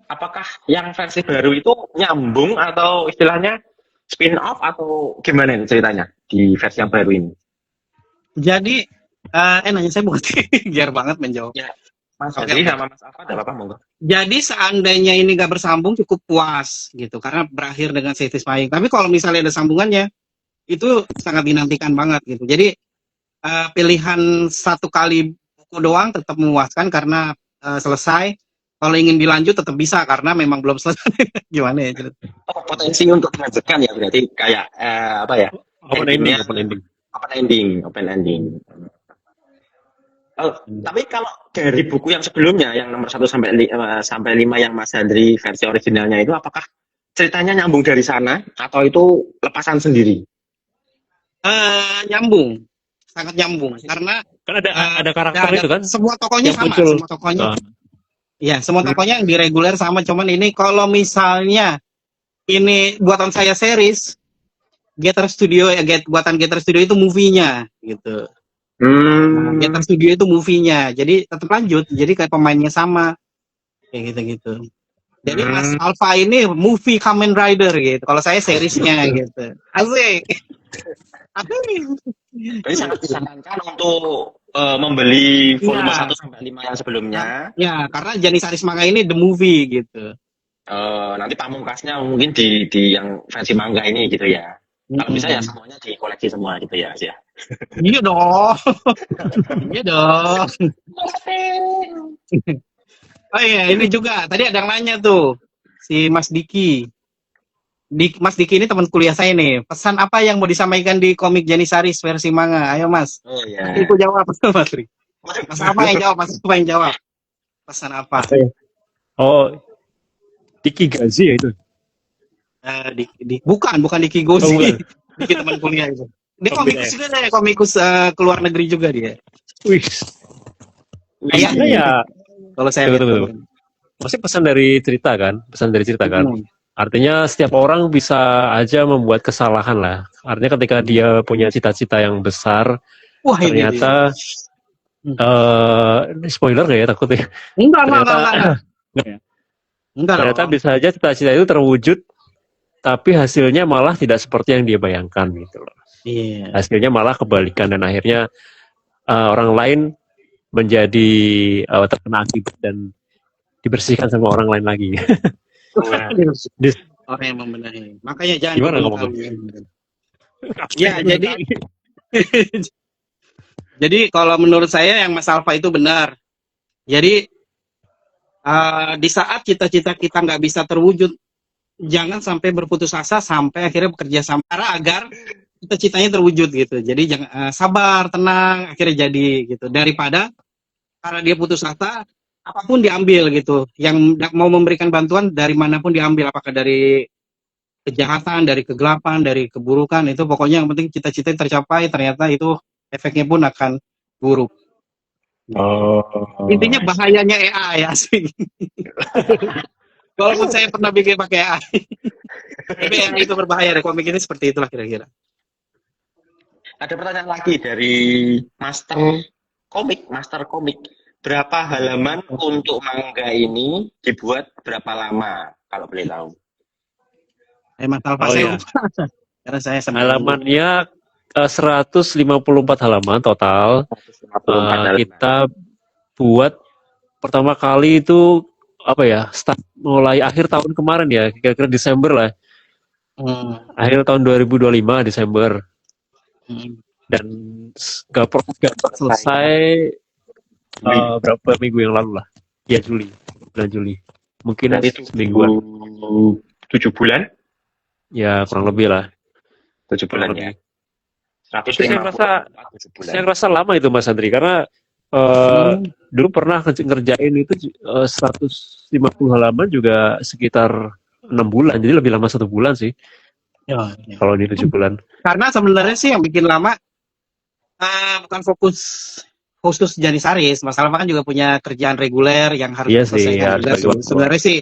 apakah yang versi baru itu nyambung atau istilahnya spin off atau gimana nih ceritanya di versi yang baru ini? Jadi nanya saya bukan biar banget menjawab. Ya, Mas Fadli sama Mas Alfa ada apa monggo? Jadi seandainya ini nggak bersambung cukup puas gitu, karena berakhir dengan satisfying. Tapi kalau misalnya ada sambungannya, itu sangat dinantikan banget gitu. Jadi pilihan satu kali buku doang tetap memuaskan karena selesai. Kalau ingin dilanjut tetap bisa karena memang belum selesai. Gimana ya? Potensi untuk dilanjutkan ya berarti kayak apa ya? Open ending. Oh, tapi kalau dari buku yang sebelumnya yang nomor 1 sampai 5 yang Mas Handri versi originalnya itu, apakah ceritanya nyambung dari sana atau itu lepasan sendiri? Nyambung, sangat nyambung karena kan ada karakter itu kan. Semua tokohnya sama, semua tokohnya. Ya, semua tokohnya yang di reguler sama, cuman ini kalau misalnya ini buatan saya series, Getter Studio buatan Getter Studio itu movie-nya gitu. Nah, Getter Studio itu movie-nya. Jadi tetap lanjut. Jadi kayak pemainnya sama kayak gitu-gitu. Jadi Mas Alfa ini movie Kamen Rider gitu. Kalau saya seriesnya gitu. Asik. Jadi sangat disarankan untuk membeli volume Iya. 1 sampai 5 yang sebelumnya. Ya, karena Janissaries manga ini the movie gitu. Nanti pamungkasnya mungkin di yang versi manga ini gitu ya. Kalau bisa ya semuanya dikoleksi semua gitu ya, Mas ya. Iya dong. Iya dong. Oh iya, ini juga. Tadi ada yang nanya tuh. Si Mas Diki. Mas Diki ini teman kuliah saya nih. Pesan apa yang mau disampaikan di komik Janissaries versi manga? Ayo Mas. Oh iya. Aku jawab Mas Ri. Mas apa yang jawab? Mas apa yang jawab? Pesan apa? Oh, Diki Gazi ya itu. Bukan Diki Gozi. Oh, bukan. Diki teman kuliah itu. Dia Oh, komikus juga deh, komikus keluar negeri juga dia. Wih, Kayaknya ya. Kalau saya Tunggu, lihat. tunggu. Maksudnya pesan dari cerita kan? Pesan dari cerita kan? Artinya setiap orang bisa aja membuat kesalahan lah. Artinya ketika dia punya cita-cita yang besar, Wah, ini ternyata spoiler nggak ya takutnya? Enggak. Ternyata bisa aja cita-cita itu terwujud, tapi hasilnya malah tidak seperti yang dia bayangkan gitu loh. Iya. Hasilnya malah kebalikan dan akhirnya orang lain menjadi terkena akibat dan dibersihkan sama orang lain lagi. Orang yang membenahi. Makanya jangan Gimana ngomongnya? Ya, jadi kalau menurut saya yang Mas Alfa itu benar. Jadi di saat cita-cita kita nggak bisa terwujud, jangan sampai berputus asa sampai akhirnya bekerja sama agar cita-citanya terwujud gitu. Jadi jangan sabar, tenang, akhirnya jadi gitu. Daripada karena dia putus asa, apapun diambil gitu. Yang mau memberikan bantuan dari manapun diambil, apakah dari kejahatan, dari kegelapan, dari keburukan, itu pokoknya yang penting cita-cita tercapai, ternyata itu efeknya pun akan buruk. Intinya bahayanya AI ya sih. Walaupun saya pernah bikin pakai AI. Tapi AI itu berbahaya, deh. Komik ini seperti itulah kira-kira. Ada pertanyaan lagi dari Master Komik. Berapa halaman untuk manga ini dibuat berapa lama kalau boleh tahu? Mas Alfa saya lupa. Karena saya halamannya 154 halaman total. 154 kita buat pertama kali itu apa ya, start mulai akhir tahun kemarin ya, kira-kira Desember lah. Akhir tahun 2025 Desember. Dan gak selesai berapa minggu yang lalu lah. Ya bulan Juli. Mungkin semingguan. 7 bulan? Ya kurang lebih lah. 7 bulan ya. 150, saya rasa lama itu Mas Andri, karena dulu pernah ngerjain itu 150 halaman juga sekitar 6 bulan, jadi lebih lama 1 bulan sih. Ya. Kalau di 7 bulan. Karena sebenarnya sih yang bikin lama bukan fokus khusus Janissaries, Mas Alfa kan juga punya kerjaan reguler yang harus diselesaikan juga sih. Sebenarnya sih,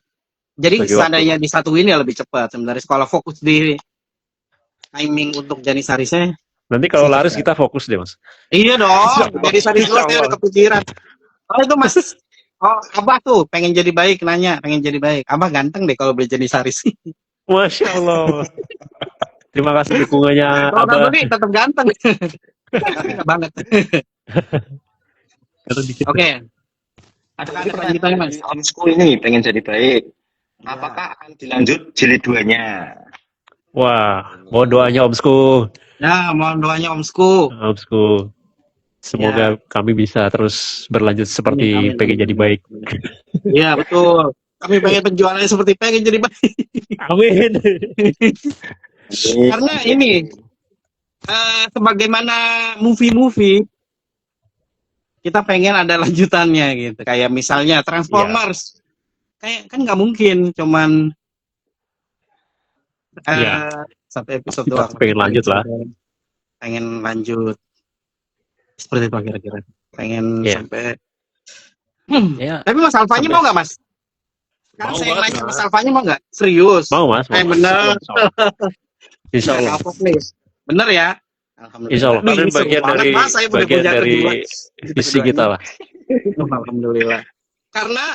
jadi seandainya disatuin ya lebih cepat. Sebenarnya kalau fokus di timing untuk Janissaries-nya. Nanti kalau laris kita fokus deh Mas. Iya dong, Janissaries dulu saya udah kepikiran. Oh itu Mas, Abah tuh pengen jadi baik, pengen jadi baik. Abah ganteng deh kalau beli Janissaries. Masya Allah. Terima kasih dukungannya Abah. Tapi tetap ganteng. Tapi nggak banget. Oke. Ada pertanyaan Mas. Omsku ini pengen jadi baik. Apakah akan dilanjut jilid 2-nya? Wah, mohon doanya Omsku. Ya, mohon doanya Omsku. Semoga kami bisa terus berlanjut seperti pengen jadi baik. Iya, betul. Kami pengen penjualannya seperti pengen jadi baik. Amin. Karena ini sebagaimana movie kita pengen ada lanjutannya gitu. Kayak misalnya Transformers. Kayak kan nggak mungkin cuman sampai episode doang. Pengen lanjut lah. Pengen lanjut. Seperti itu kira-kira. Pengen sampai Tapi Mas Alfanya mau nggak Mas? Sekarang saya nanya Mas Alfanya mau nggak? Serius? Mau Mas. Bener. Insya Allah. Kapok nih. Bener ya? Insya Allah. Aduh, Kalian ini seru bagian banget, dari Mas. Saya udah bagian punya dari kedua. visi kita lah. Alhamdulillah. Karena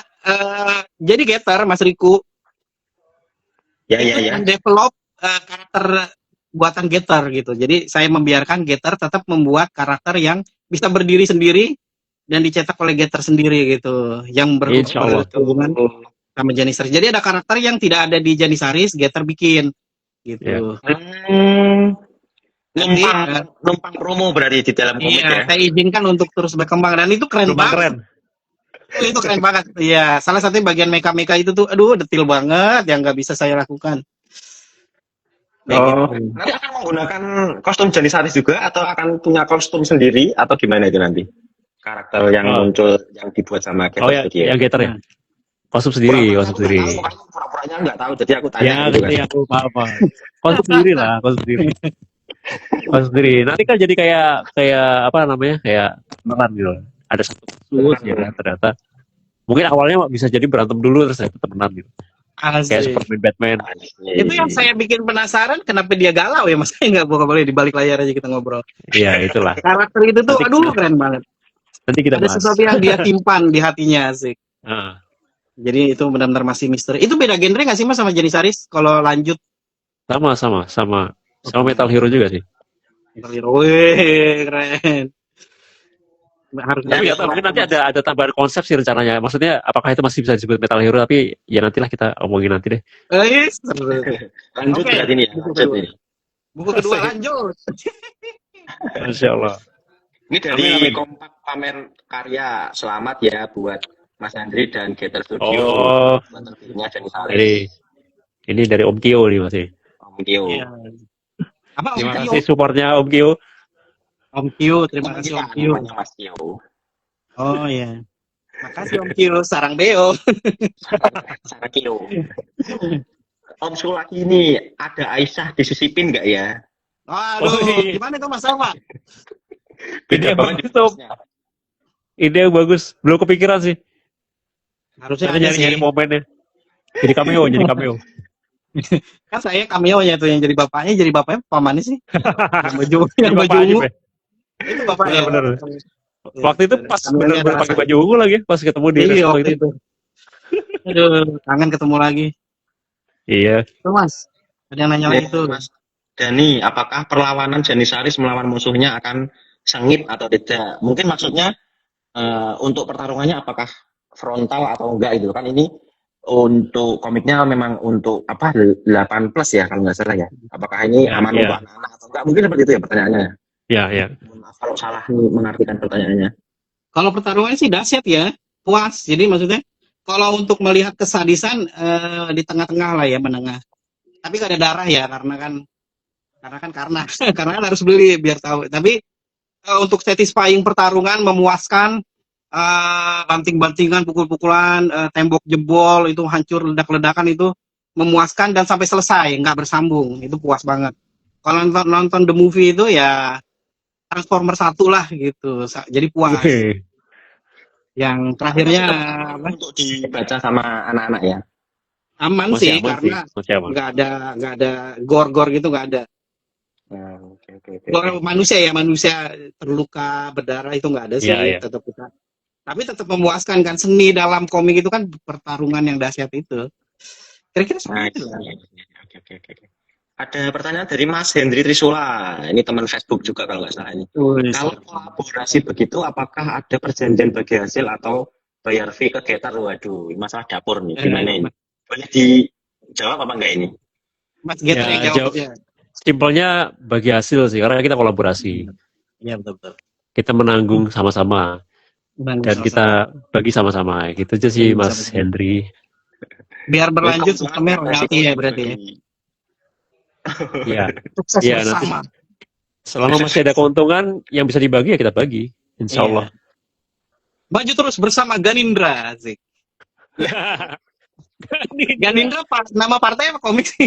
jadi Getter, Mas Riku, Ya, itu ya, ya. mendevelop karakter buatan Getter gitu. Jadi saya membiarkan Getter tetap membuat karakter yang bisa berdiri sendiri dan dicetak oleh Getter sendiri gitu. Yang Insya Allah. berhubungan sama Janissaries. Jadi ada karakter yang tidak ada di Janissaries, Getter bikin gitu. Nanti, Numpang promo berarti di dalam komik iya, ya. saya izinkan untuk terus berkembang dan itu keren Lumayan banget. keren. Itu keren banget. Iya, salah satunya bagian meka-meka itu tuh, aduh, detil banget yang nggak bisa saya lakukan. Oh, Gitu. nanti akan menggunakan kostum Janissaries juga atau akan punya kostum sendiri atau gimana itu nanti? Karakter yang muncul yang dibuat sama Oh ya, Getter yang Getter ya. Kostum sendiri, kostum sendiri. Pura-puranya nggak tahu, jadi aku tanya Ya, gitu kan. nanti aku apa. Kostum sendiri lah, kostum sendiri. Kostum sendiri. Nanti kan jadi kayak apa namanya? Kayak beneran gitu. Ada satu kasus ya kan, ternyata. Mungkin awalnya bisa jadi berantem dulu terus ternyata temenan gitu. Kayak Asik. Superman, Batman. Itu yang saya bikin penasaran kenapa dia galau ya, mas. Saya nggak boleh di balik layar aja kita ngobrol. Iya, itulah. Karakter itu tuh, aduh, keren banget. Nanti kita Ada bahas. sesuatu yang dia simpan di hatinya, asik. Ah, Jadi itu benar-benar masih misteri. Itu beda genre nggak sih, mas, sama Janissaries? Kalau lanjut, sama Metal Hero juga sih. wih, keren. Harus Tapi nggak tahu, mungkin nanti ada tambahan konsep sih rencananya. Maksudnya apakah itu masih bisa disebut Metal Hero, tapi ya nantilah kita omongin nanti deh. Lanjut Oke. berarti nih ya. Lanjut nih. Buku kedua lanjut. Masya Allah. Ini dari Amin. Kompak Pamer Karya. Selamat ya buat Mas Andri dan Getter Studio. Oh, Buat terpilihnya Janissaries. ini dari Om Kyo nih masih. Om Tio. Iya. Apa Om Terima Kyo? kasih supportnya Om Kyo. Om Kyo, terima kasih Om Kyo. Namanya Mas Tio. Oh iya. Makasih Om Kyo, sarang beo. Sarah Kio. Om Sulaki ini ada Aisyah disisipin nggak ya? Aduh, Oh, iya. gimana tuh Mas Alfa? Ide yang banget bagus tuh. Ide yang bagus. Belum kepikiran sih. Harusnya Kita ada nyari sih. momennya. Jadi cameo. Kan saya cameo-nya tuh yang jadi bapaknya pamannya sih. Yang baju Jadi bapak ungu. aja, Be. Itu bapaknya. Bener. Waktu itu pas bener-bener pakai baju ungu lagi, pas ketemu di Iya, resto waktu itu. itu. Aduh, kangen ketemu lagi. Iya. Tuh Mas, ada yang nanya lagi tuh. Mas Dani, apakah perlawanan Janissaries melawan musuhnya akan sengit atau tidak? Mungkin maksudnya untuk pertarungannya apakah frontal atau enggak gitu kan? Ini untuk komiknya memang untuk apa 8 plus ya kalau nggak salah ya. Apakah ini Ya, aman ya. untuk anak-anak atau enggak? Mungkin seperti itu ya pertanyaannya. Iya. Mohon maaf kalau salah mengartikan pertanyaannya. Kalau pertarungannya sih dahsyat ya, puas. Jadi maksudnya kalau untuk melihat kesadisan di tengah-tengah lah ya, menengah. Tapi gak ada darah ya karena karena kan harus beli biar tahu. Tapi untuk satisfying pertarungan memuaskan, banting-bantingan, pukul-pukulan, tembok jebol itu hancur, ledak-ledakan itu memuaskan dan sampai selesai nggak bersambung, itu puas banget. Kalau nonton the movie itu ya Transformer 1 lah gitu, jadi puas. Oke. Yang terakhirnya apa? Untuk dibaca sama anak-anak ya. Aman sih karena Masih aman. nggak ada gore gitu, nggak ada. Oke. Gore manusia terluka berdarah itu nggak ada sih. Iya. Tetap kita. Tapi tetap memuaskan kan, seni dalam komik itu kan pertarungan yang dahsyat itu. Kira-kira seperti itu lah. Oke. Ada pertanyaan dari Mas Hendri Trisula. Ini teman Facebook juga kalau nggak salah ini. Kalau kolaborasi begitu, apakah ada perjanjian bagi hasil atau bayar fee ke Getter? Waduh, masalah dapur nih. Gimana ini? Boleh dijawab apa enggak ini? Mas Getter Ya, yang jawab ya. Simpelnya bagi hasil sih, karena kita kolaborasi. Iya betul. Kita menanggung sama-sama dan kita bagi sama-sama. Gitu aja sih Mas Hendri. Biar berlanjut sistemnya royalti ya berarti ya. Iya. Sukses Iya, bersama. Selama masih ada keuntungan yang bisa dibagi ya kita bagi, insya Allah. Maju terus bersama Ganindra, asik. Ganindra nama partai apa komik sih?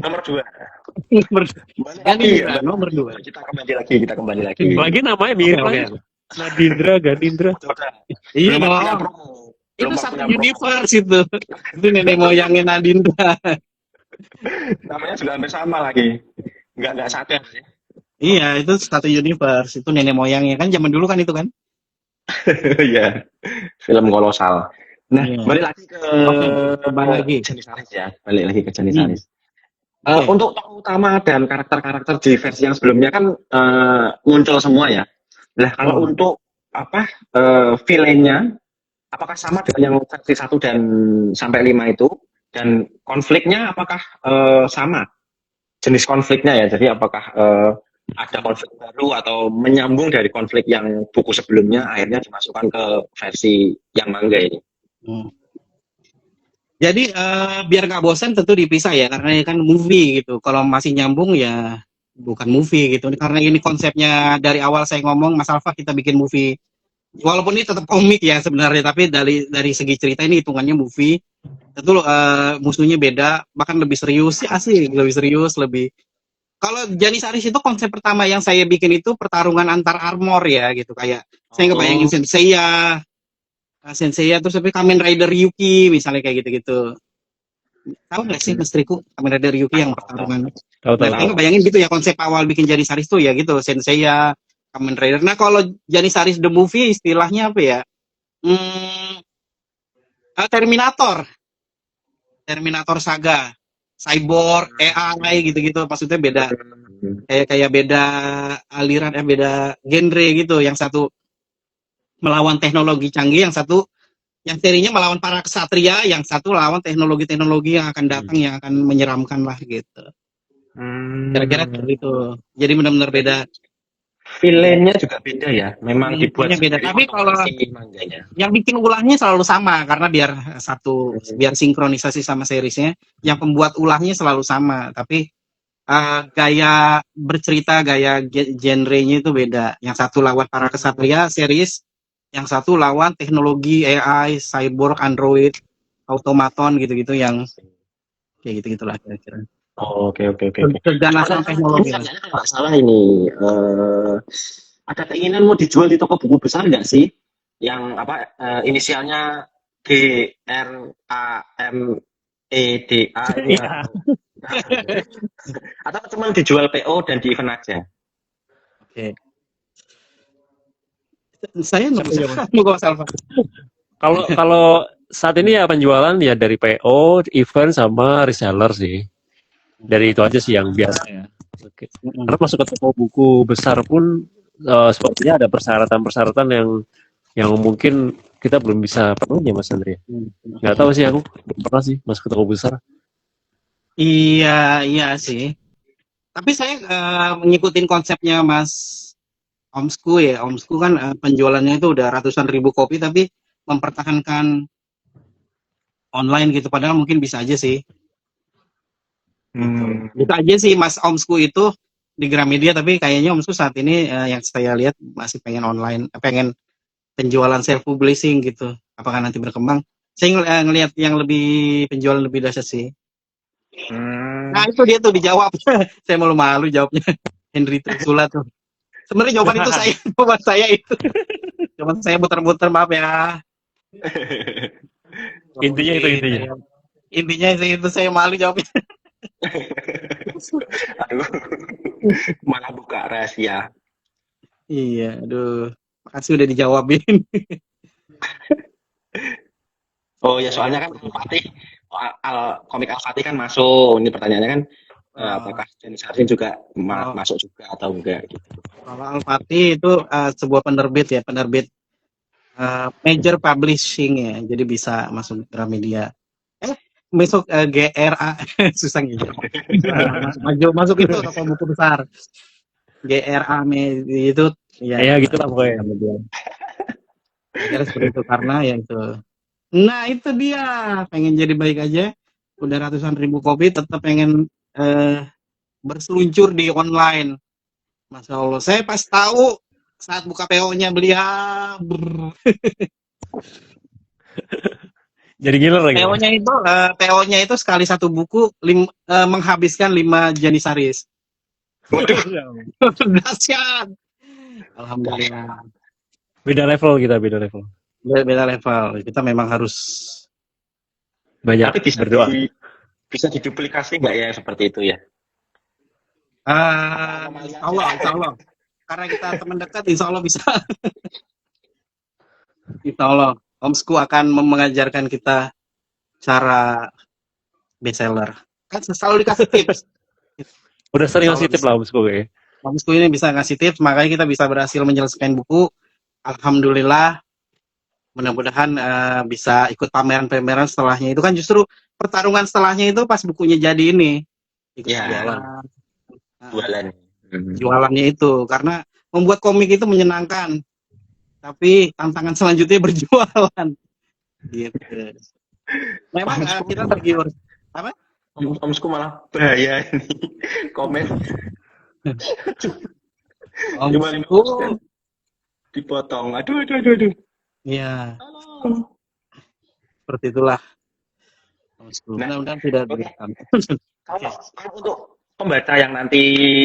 Nomor 2. Ganindra nomor 2. Kita kembali lagi. Lagi namanya mirip lagi. Nadindra, Ganindra. Iya dong. Itu satu universe itu. Itu nenek moyangnya Nadindra. Namanya juga hampir sama lagi. Nggak sadar sih. Iya, itu satu universe. Itu nenek moyangnya kan zaman dulu kan itu kan. Iya, film kolosal. Nah, Iya. balik lagi ke Oke, kembali lagi. Janisaris ya. Balik lagi ke Hmm. Janisaris. Oke. Untuk tokoh utama dan karakter-karakter di versi yang sebelumnya kan muncul semua ya. Nah, kalau Oh. untuk apa villainnya, apakah sama dengan yang versi 1 dan sampai 5 itu? Dan konfliknya apakah sama? Jenis konfliknya ya. Jadi apakah ada konflik baru atau menyambung dari konflik yang buku sebelumnya akhirnya dimasukkan ke versi yang manga ini? Hmm. Jadi biar nggak bosan tentu dipisah ya karena ini kan movie gitu. Kalau masih nyambung ya bukan movie gitu. Karena ini konsepnya dari awal saya ngomong Mas Alfa kita bikin movie. Walaupun ini tetap komik ya sebenarnya, tapi dari segi cerita ini hitungannya movie. Tentu musuhnya beda, bahkan lebih serius sih asli, lebih serius, lebih. Kalau Janissaries itu konsep pertama yang saya bikin itu pertarungan antar armor ya gitu kayak saya ngebayangin Oh, Senseiya terus tapi Kamen Rider Yuki misalnya kayak gitu-gitu. Tahu nggak sih Mestriku Kamen Rider Yuki yang pertarungan? Tahu Nah, tahu saya tahu. ngebayangin gitu ya konsep awal bikin Janissaries tuh ya gitu, Senseiya, Kamen Rider. Nah, kalau Janissaries the movie istilahnya apa ya? Hmm, Terminator, Terminator Saga, Cyborg, AI gitu-gitu. Maksudnya beda kayak kayak beda aliran beda genre gitu. Yang satu melawan teknologi canggih, yang satu yang serinya melawan para kesatria, yang satu lawan teknologi-teknologi yang akan datang yang akan menyeramkan lah gitu. Kira-kira seperti itu. Jadi benar-benar beda. villainnya juga beda ya. Memang dibuat Intinya beda. sendiri Tapi untuk kalau versi mangganya. yang bikin ulahnya selalu sama karena biar biar sinkronisasi sama seriesnya. Yang pembuat ulahnya selalu sama. Tapi gaya bercerita, gaya genrenya itu beda. Yang satu lawan para kesatria series, yang satu lawan teknologi AI, cyborg, android, automaton gitu-gitu yang kayak gitu-gitulah kira-kira. Oh, oke oke oke oke. Soalnya Keganasan ini teknologi lah. kerjanya kalau nggak salah ini ada keinginan mau dijual di toko buku besar nggak sih? Yang apa inisialnya G R A M E D A ini Iya. atau cuma dijual PO dan di event aja? Oke. Saya nggak Siapa bisa siapa? mau Mas Alfa. Kalau kalau saat ini ya penjualan ya dari PO, event sama reseller sih. Dari itu aja sih yang biasa ya. Oke. Karena masuk ke toko buku besar pun sepertinya ada persyaratan-persyaratan yang mungkin kita belum bisa penuhi ya Mas Andri. Nggak tahu sih aku belum pernah sih masuk ke toko besar. Iya, iya sih. Tapi saya ngikutin konsepnya Mas Omsku ya. Omsku kan penjualannya itu udah ratusan ribu kopi tapi mempertahankan online gitu. Padahal mungkin bisa aja sih. Gitu. Bisa aja sih Mas Omsku itu di Gramedia tapi kayaknya Omsku saat ini yang saya lihat masih pengen online, pengen penjualan self publishing gitu. Apakah nanti berkembang? Saya ngelihat yang lebih penjualan lebih dahsyat sih. Nah itu dia tuh dijawab. Saya malu-malu jawabnya. Henry Trisula tuh. Sebenarnya jawaban itu saya, jawaban saya itu. Jawaban saya muter-muter maaf ya. Intinya itu intinya. Intinya itu saya malu jawabnya. Aduh, malah buka rahasia. Iya, aduh. Makasih udah dijawabin. Oh ya soalnya kan Fatih komik Al Fatih kan masuk. Ini pertanyaannya kan apakah Jenis Arsin juga Kalau masuk juga atau enggak gitu. kalau Al-Fatih itu sebuah penerbit ya, penerbit major publishing ya. Jadi bisa masuk Gramedia. Besok GRA susah gitu. Masuk itu toko buku besar. GRA itu Ya gitulah pokoknya. kira seperti itu karena ya itu. Nah itu dia pengen jadi baik aja. Udah ratusan ribu kopi tetap pengen berseluncur di online. Masya Allah. Saya pas tahu saat buka PO-nya beliau Jadi gila lagi. PO-nya itu sekali satu buku menghabiskan 5 Janissaries. Dahsyat. Alhamdulillah. Beda level kita, beda level. Beda level. Kita memang harus Banyak Tapi bisa berdoa. bisa diduplikasi nggak ya seperti itu ya? Insya Allah. Karena kita teman dekat, insya Allah bisa. Insya Allah. Homeschool akan mengajarkan kita cara bestseller. Kan selalu dikasih tips. Udah sering Insya ngasih Allah tip bisa. lah homeschool ya. Homeschool ini bisa ngasih tips, makanya kita bisa berhasil menyelesaikan buku. Alhamdulillah, mudah-mudahan bisa ikut pameran-pameran setelahnya. Itu kan justru pertarungan setelahnya itu pas bukunya jadi ini. Ikut Ya. jualan. Jualan. Jualannya itu. Karena membuat komik itu menyenangkan. Tapi tantangan selanjutnya berjualan. Gitu. Memang kita tergiur. Apa? Homeschool malah bahaya ini. Komen. Homeschool. Dipotong. Aduh. Ya, seperti itulah. Homeschool. Nah, Mudah-mudahan tidak oke. direkam. Kalau untuk pembaca yang nanti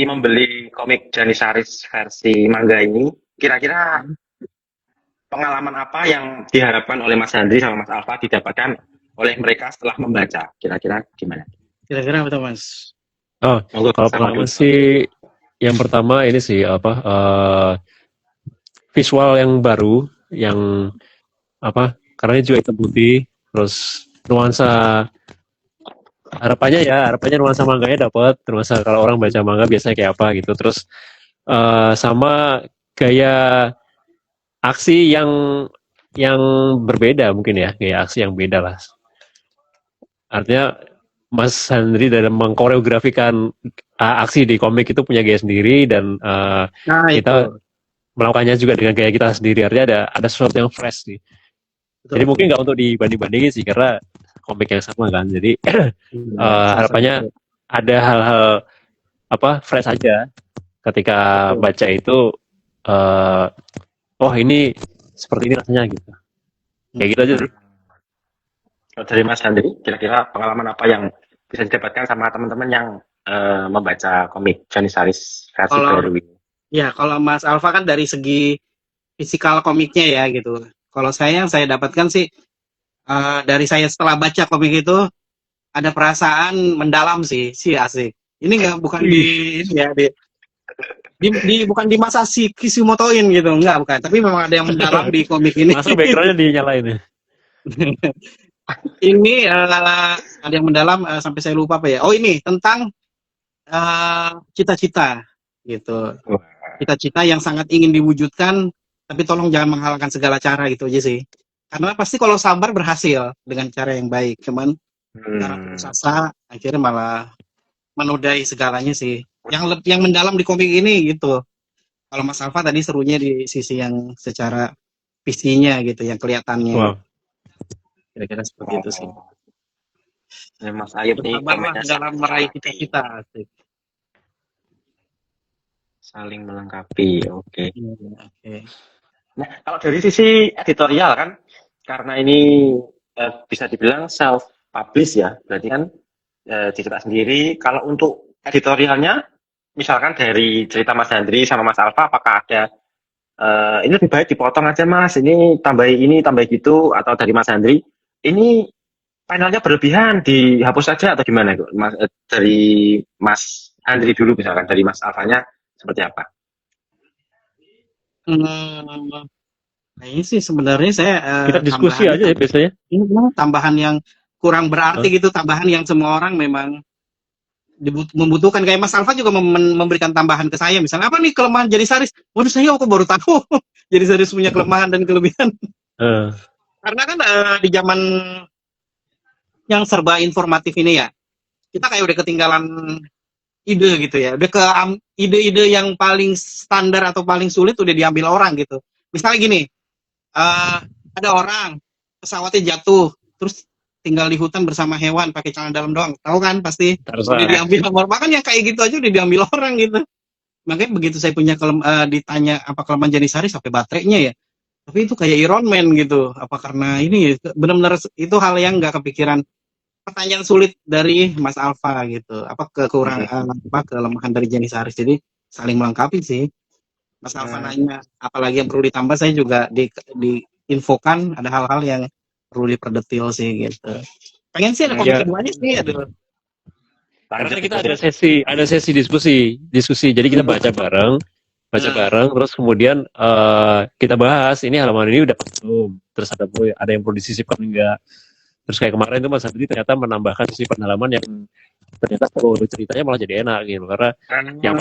membeli komik Janisaris versi manga ini, kira-kira pengalaman apa yang diharapkan oleh Mas Handri sama Mas Alfa didapatkan oleh mereka setelah membaca? Kira-kira gimana? Kira-kira apa tuh, Mas? Oh, Monggo, kalau sama pengalaman dulu. sih yang pertama ini sih visual yang baru, yang karena ini juga hitam putih, terus nuansa harapannya nuansa manganya dapat, nuansa kalau orang baca manga biasanya kayak apa gitu, terus sama gaya aksi yang berbeda mungkin ya, gaya aksi yang beda lah. Artinya Mas Handri dalam mengkoreografikan aksi di komik itu punya gaya sendiri, dan kita melakukannya juga dengan gaya kita sendiri. Artinya ada sesuatu yang fresh sih. Jadi mungkin nggak untuk dibanding-bandingin sih, karena komik yang sama kan. Jadi harapannya ada hal-hal fresh aja ketika baca itu. Oh ini seperti ini rasanya gitu. Kayak gitu aja sih. Kalau dari Mas Handri, kira-kira pengalaman apa yang bisa didapatkan sama teman-teman yang membaca komik Janisaris versi baru ini? Ya, kalau Mas Alfa kan dari segi fisikal komiknya ya gitu. Kalau saya yang saya dapatkan sih dari saya setelah baca komik itu ada perasaan mendalam sih asik. Ini bukan bukan di masa si Kishimotoin gitu, bukan. Tapi memang ada yang mendalam di komik ini. Langsung backgroundnya dinyalain ya. Ini ada yang mendalam sampai saya lupa apa ya. Oh, ini tentang cita-cita gitu. Cita-cita yang sangat ingin diwujudkan, tapi tolong jangan menghalalkan segala cara gitu aja sih. Karena pasti kalau sabar berhasil dengan cara yang baik. Cuman cara putus asa akhirnya malah menodai segalanya sih. Yang mendalam di komik ini gitu. Kalau Mas Alfa tadi serunya di sisi yang secara visinya gitu, yang kelihatannya. Wow. Kira-kira seperti itu sih. Ya, Mas Ayub nih Bersabarlah dalam meraih cita-cita. Saling melengkapi, oke. Oke. Nah, kalau dari sisi editorial kan, karena ini bisa dibilang self-publish ya, berarti kan dicetak sendiri. Kalau untuk editorialnya, misalkan dari cerita Mas Handri sama Mas Alfa, apakah ada ini lebih baik dipotong aja Mas, ini tambah gitu, atau dari Mas Handri, ini panelnya berlebihan, dihapus saja atau gimana itu? Dari Mas Handri dulu misalkan, dari Mas Alfanya seperti apa? Nah ini sih sebenarnya saya kita diskusi aja ya biasanya. Ini tambahan yang kurang berarti gitu, tambahan yang semua orang memang membutuhkan. Kayak Mas Alfa juga memberikan tambahan ke saya, misalnya apa nih kelemahan Janisaris? Waduh, saya kok baru tahu Janisaris punya kelemahan dan kelebihan. Karena kan di zaman yang serba informatif ini ya, kita kayak udah ketinggalan ide gitu ya, udah ke ide-ide yang paling standar atau paling sulit udah diambil orang gitu. Misalnya gini, ada orang pesawatnya jatuh, terus tinggal di hutan bersama hewan pakai celana dalam doang, tahu kan pasti udah diambil orang. Bahkan yang kayak gitu aja udah diambil orang gitu. Makanya begitu saya punya ditanya apa kelemahan Janisaris sampai baterainya ya, tapi itu kayak Iron Man gitu. Apa karena ini benar-benar itu hal yang nggak kepikiran. Pertanyaan sulit dari Mas Alfa gitu, apa kekurangan apa kelemahan dari Janisaris, jadi saling melengkapi sih. Mas Alfa nanya apalagi yang perlu ditambah, saya juga diinfokan ada hal-hal yang perlu diperdetil sih gitu. Pengen sih ada komik keduanya sih, Lanjut Karena kita diskusi. ada sesi diskusi. Jadi kita baca bareng, Nah, terus kemudian kita bahas ini halaman ini udah belum, terus ada yang perlu disisipkan enggak. Terus kayak kemarin itu Mas Andri ternyata menambahkan sisipan halaman yang ternyata kalau ceritanya malah jadi enak gitu, karena yang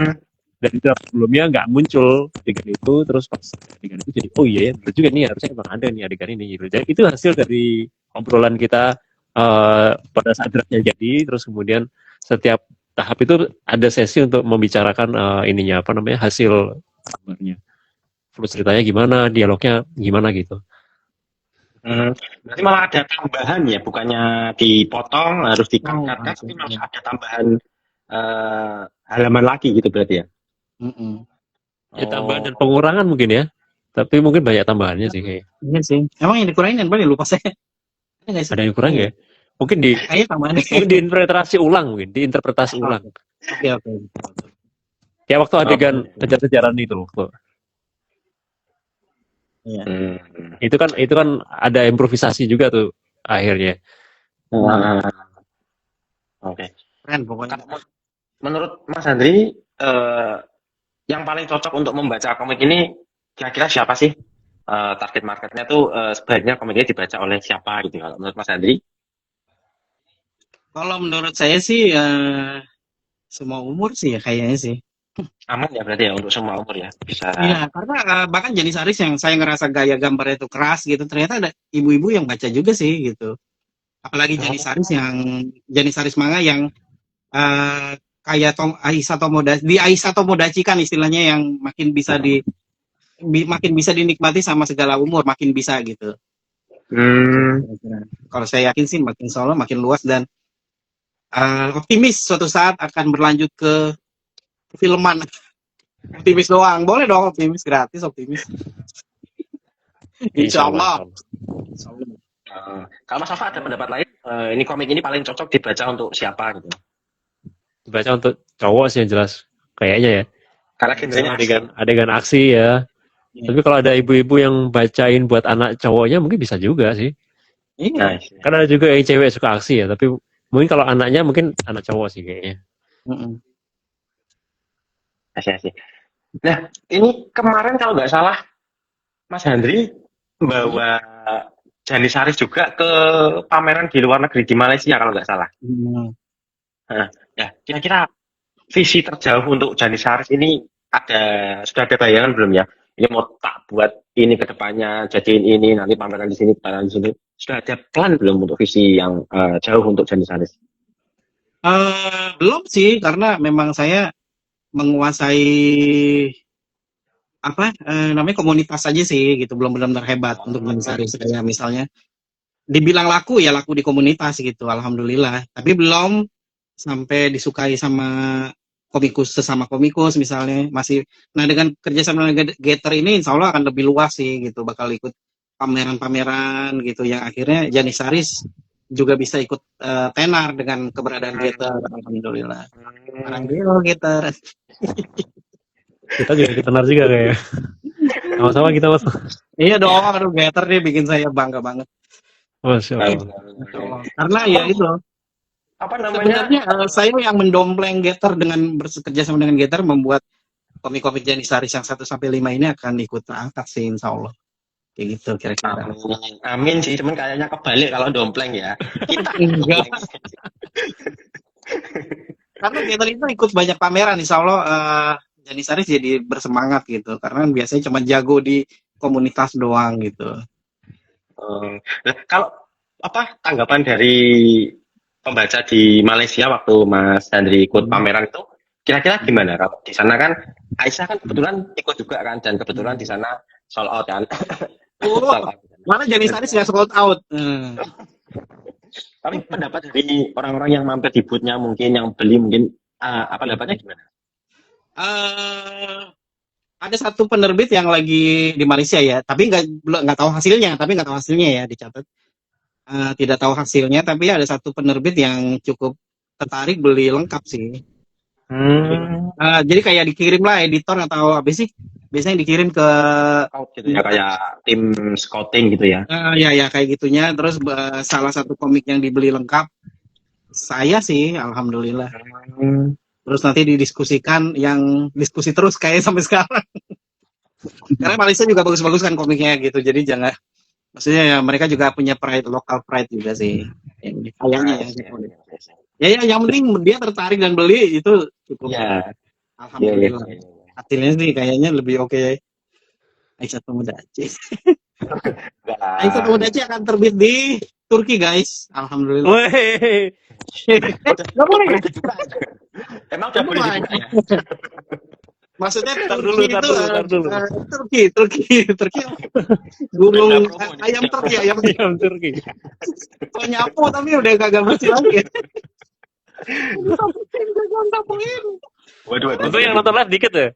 dari draft sebelumnya nggak muncul adegan itu, terus pas adegan itu jadi oh iya ya betul juga nih, harusnya emang ada nih adegan ini gitu. Jadi itu hasil dari obrolan kita pada saat draftnya jadi, terus kemudian setiap tahap itu ada sesi untuk membicarakan ininya apa namanya hasil gambarnya, terus ceritanya gimana, dialognya gimana gitu. Berarti malah ada tambahan ya, bukannya dipotong harus oh, dikat-kat, tapi malah iya. ada tambahan halaman lagi gitu berarti ya. Mm-mm. Ya tambahan dan Oh, pengurangan mungkin ya, tapi mungkin banyak tambahannya sih kayak. Iya sih. Emang yang dikurangin apa nih? Lupa saya. Ada nggak sih? Ada yang kurang ya? Mungkin Kayaknya tambahannya. diinterpretasi ulang. Oke, oke. Kayak waktu adegan oke. kejar-kejaran itu loh. Iya. Itu kan ada improvisasi juga tuh akhirnya. Nah, Oke. keren pokoknya. Kalau menurut Mas Andri, yang paling cocok untuk membaca komik ini kira-kira siapa sih? Target marketnya tuh sebaiknya komiknya dibaca oleh siapa gitu kalau menurut Mas Andri? Kalau menurut saya sih semua umur sih ya kayaknya sih. Aman ya berarti ya untuk semua umur ya bisa. Iya, karena bahkan Jani Saris yang saya ngerasa gaya gambarnya itu keras gitu, ternyata ada ibu-ibu yang baca juga sih gitu. Apalagi Jani Saris manga yang kayak Aisyah Tomodachi kan istilahnya, yang makin bisa dinikmati sama segala umur, makin bisa gitu. Kalau saya yakin sih makin solo makin luas, dan optimis suatu saat akan berlanjut ke filman. Optimis doang, boleh dong optimis, gratis optimis. Insya Allah. Kalau Mas Alfa ada pendapat lain, ini komik ini paling cocok dibaca untuk siapa gitu? Dibaca untuk cowok sih yang jelas kayaknya ya. Karena genrenya Adegan aksi ya. Iya. Tapi kalau ada ibu-ibu yang bacain buat anak cowoknya mungkin bisa juga sih. Iya. nice. Kan ada juga yang cewek suka aksi ya, tapi mungkin kalau anaknya mungkin anak cowok sih kayaknya. Asik. Nah, ini kemarin kalau nggak salah Mas Handri bawa Jani Saris juga ke pameran di luar negeri di Malaysia kalau nggak salah. Ya, kira-kira visi terjauh untuk Jani Saris ini sudah ada bayangan belum ya? Ini mau tak buat ini ke depannya, jadiin ini nanti pameran di sini, pameran di sini. Sudah ada plan belum untuk visi yang jauh untuk Jani Saris? Belum sih, karena memang saya menguasai namanya komunitas aja sih gitu, belum benar-benar hebat untuk Jani Saris. Kayak misalnya dibilang laku ya laku di komunitas gitu, alhamdulillah. Tapi belum sampai disukai sama sesama komikus misalnya, masih. Nah, dengan kerjasama dengan Gator ini insya Allah akan lebih luas sih gitu, bakal ikut pameran-pameran gitu, yang akhirnya Jani Saris juga bisa ikut tenar dengan keberadaan Gator, alhamdulillah. Alhamdulillah Gator. Kita juga tenar juga kayak. Sama-sama kita Mas. Iya dong, aduh Gator nih bikin saya bangga banget. Masya Allah. Karena ya itu, apa namanya? sebenarnya saya yang mendompleng Gator dengan bekerja sama dengan Gator, membuat komik-komik Jani Saris yang 1-5 ini akan ikut terangkat sih insya Allah. Kayak gitu kira-kira. Amin sih, cuman kayaknya kebalik kalau dompleng ya. Kita enggak. Karena Gator itu ikut banyak pameran, insya Allah Jani Saris jadi bersemangat gitu. Karena biasanya cuma jago di komunitas doang gitu. Kalau tanggapan dari pembaca di Malaysia waktu Mas Handri ikut pameran itu, kira-kira gimana? Kalau di sana kan Aisyah kan kebetulan ikut juga kan, dan kebetulan di sana sold out kan. Mana Jani Saris nggak sold out? Tapi pendapat dari orang-orang yang mampir di booth-nya mungkin, yang beli mungkin, apa pendapatnya gimana? Ada satu penerbit yang lagi di Malaysia ya, tapi nggak tahu hasilnya, ya dicatat. Tidak tahu hasilnya, tapi ada satu penerbit yang cukup tertarik beli lengkap sih. Jadi kayak dikirim lah editor atau apa sih, biasanya dikirim ke gitu ya, kayak tim scouting gitu ya. ya kayak gitunya. Terus salah satu komik yang dibeli lengkap Saya sih, alhamdulillah. Hmm. Terus nanti didiskusikan yang diskusi terus kayak sampai sekarang. Karena Malaysia juga bagus-bagus kan komiknya gitu. Jadi jangan, maksudnya ya mereka juga punya pride, local pride juga sih. Kayaknya ya. Yang penting dia tertarik dan beli itu cukup. Ya, ya, ya, Alhamdulillah. ya. Hasilnya sih kayaknya lebih oke. Aisyah Tomodachi. Aisyah Tomodachi akan terbit di Turki guys. Alhamdulillah. Weh, Nggak boleh ya? Emang udah boleh Boleh. dibuka ya? Maksudnya Tar Turki dulu, tar itu dulu, tar dulu. Turki gunung Beda promo. ayam Turki Ayam Turki. Kok nyapu tapi udah kagak bersih lagi. Waduh, Untuk yang nonton live dikit ya?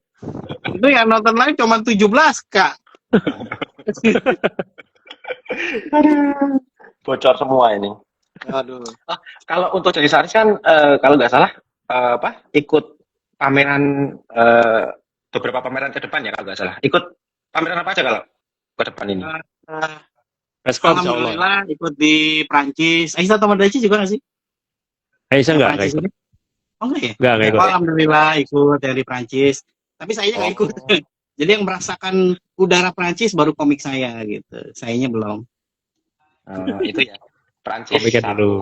Itu yang nonton live cuma 17 Kak. bocor semua ini. Aduh. Kalau untuk jadi Saris kan kalau nggak salah ikut pameran beberapa pameran ke depan ya kalau nggak salah. Ikut pameran apa aja kalau ke depan ini? Reskom, insya Allah. Alhamdulillah ikut di Prancis. Aisyah Tomodachi juga nggak sih? Aisyah nggak Prancis ikut. ini? Oh enggak ya? Nggak ikut. Alhamdulillah ikut yang di Prancis. Tapi saya nggak ikut. Jadi yang merasakan udara Prancis baru komik saya gitu. Sayanya belum. Itu ya. Prancis Komiknya satu. dulu.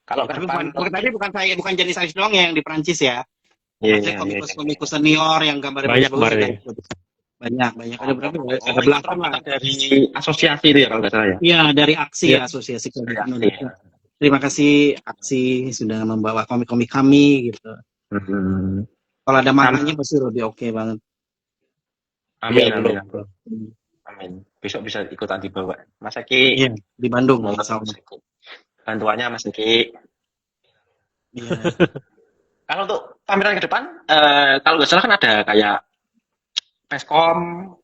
Kalau ke Tapi depan bukan saya, bukan jadi Saris doang yang di Prancis ya. iya, Maksudnya iya, komikus-komikus senior yang gambarnya Banyak bagus-bagus kemarin kan. Banyak. Ada berapa? Ada Oh, belasan lah. dari asosiasi itu ya kalau nggak salah ya. Iya, dari Aksi Iya. ya, Asosiasi Komik Dari Aksi, Indonesia. ya. Terima kasih Aksi sudah membawa komik-komik kami gitu. Kalau ada maknanya pasti lebih oke banget. Amin, Iya, amin, belum. amin. Besok bisa ikutan dibawa. Mas Eki, Iya, di Bandung. mau Insya Allah. Mas Eki. Bantuannya Mas Eki. Iya. Kalau untuk pameran ke depan, kalau nggak salah kan ada kayak Peskom,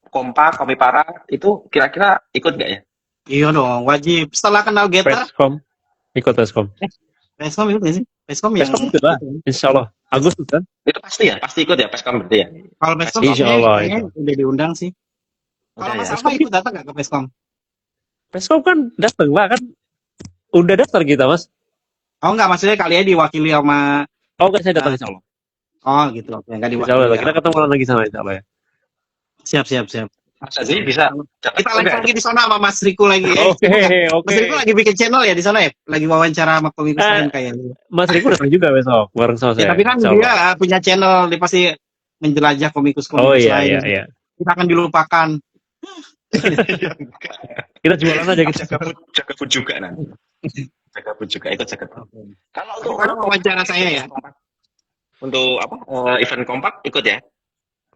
Kompak, Komipara, itu kira-kira ikut nggak ya? Iya dong, wajib. Setelah kenal Getter, Reskom. Ikut Reskom. Peskom ikut nggak sih? Peskom yang Peskom ikut lah. Insya Allah. Agustus kan? Itu pasti ya, pasti ikut ya Peskom berarti ya. Kalau Peskom Insya Allah, kayaknya udah diundang sih. Kalau Udah Mas ya. Alfa ikut datang nggak ke Peskom? Peskom kan datang lah kan. Udah daftar kita mas. Oh nggak, maksudnya kalian diwakili sama. Oh kan saya datang insya Allah. Oh gitu, oke, nggak Insya Allah. diwakili. Kita ketemu lagi sama insya Allah ya. Siap. Mas Aziz bisa. Kita lagi di sana sama Mas Riku lagi. Oke, oke. Mas Riku lagi bikin channel ya di sana ya? Lagi wawancara sama komikus lain kayaknya. Mas Riku datang juga besok bareng sama Ya, saya. tapi kan insya dia Allah. punya channel, dia pasti menjelajah komikus-komikus Oh iya, lain. iya, iya. Kita akan dilupakan. Kita jualan aja kita. Jaga food juga nanti. Jaga food juga, ikut jaga food. Kalau untuk Karena wawancara saya ya, untuk apa event Kompak ikut ya?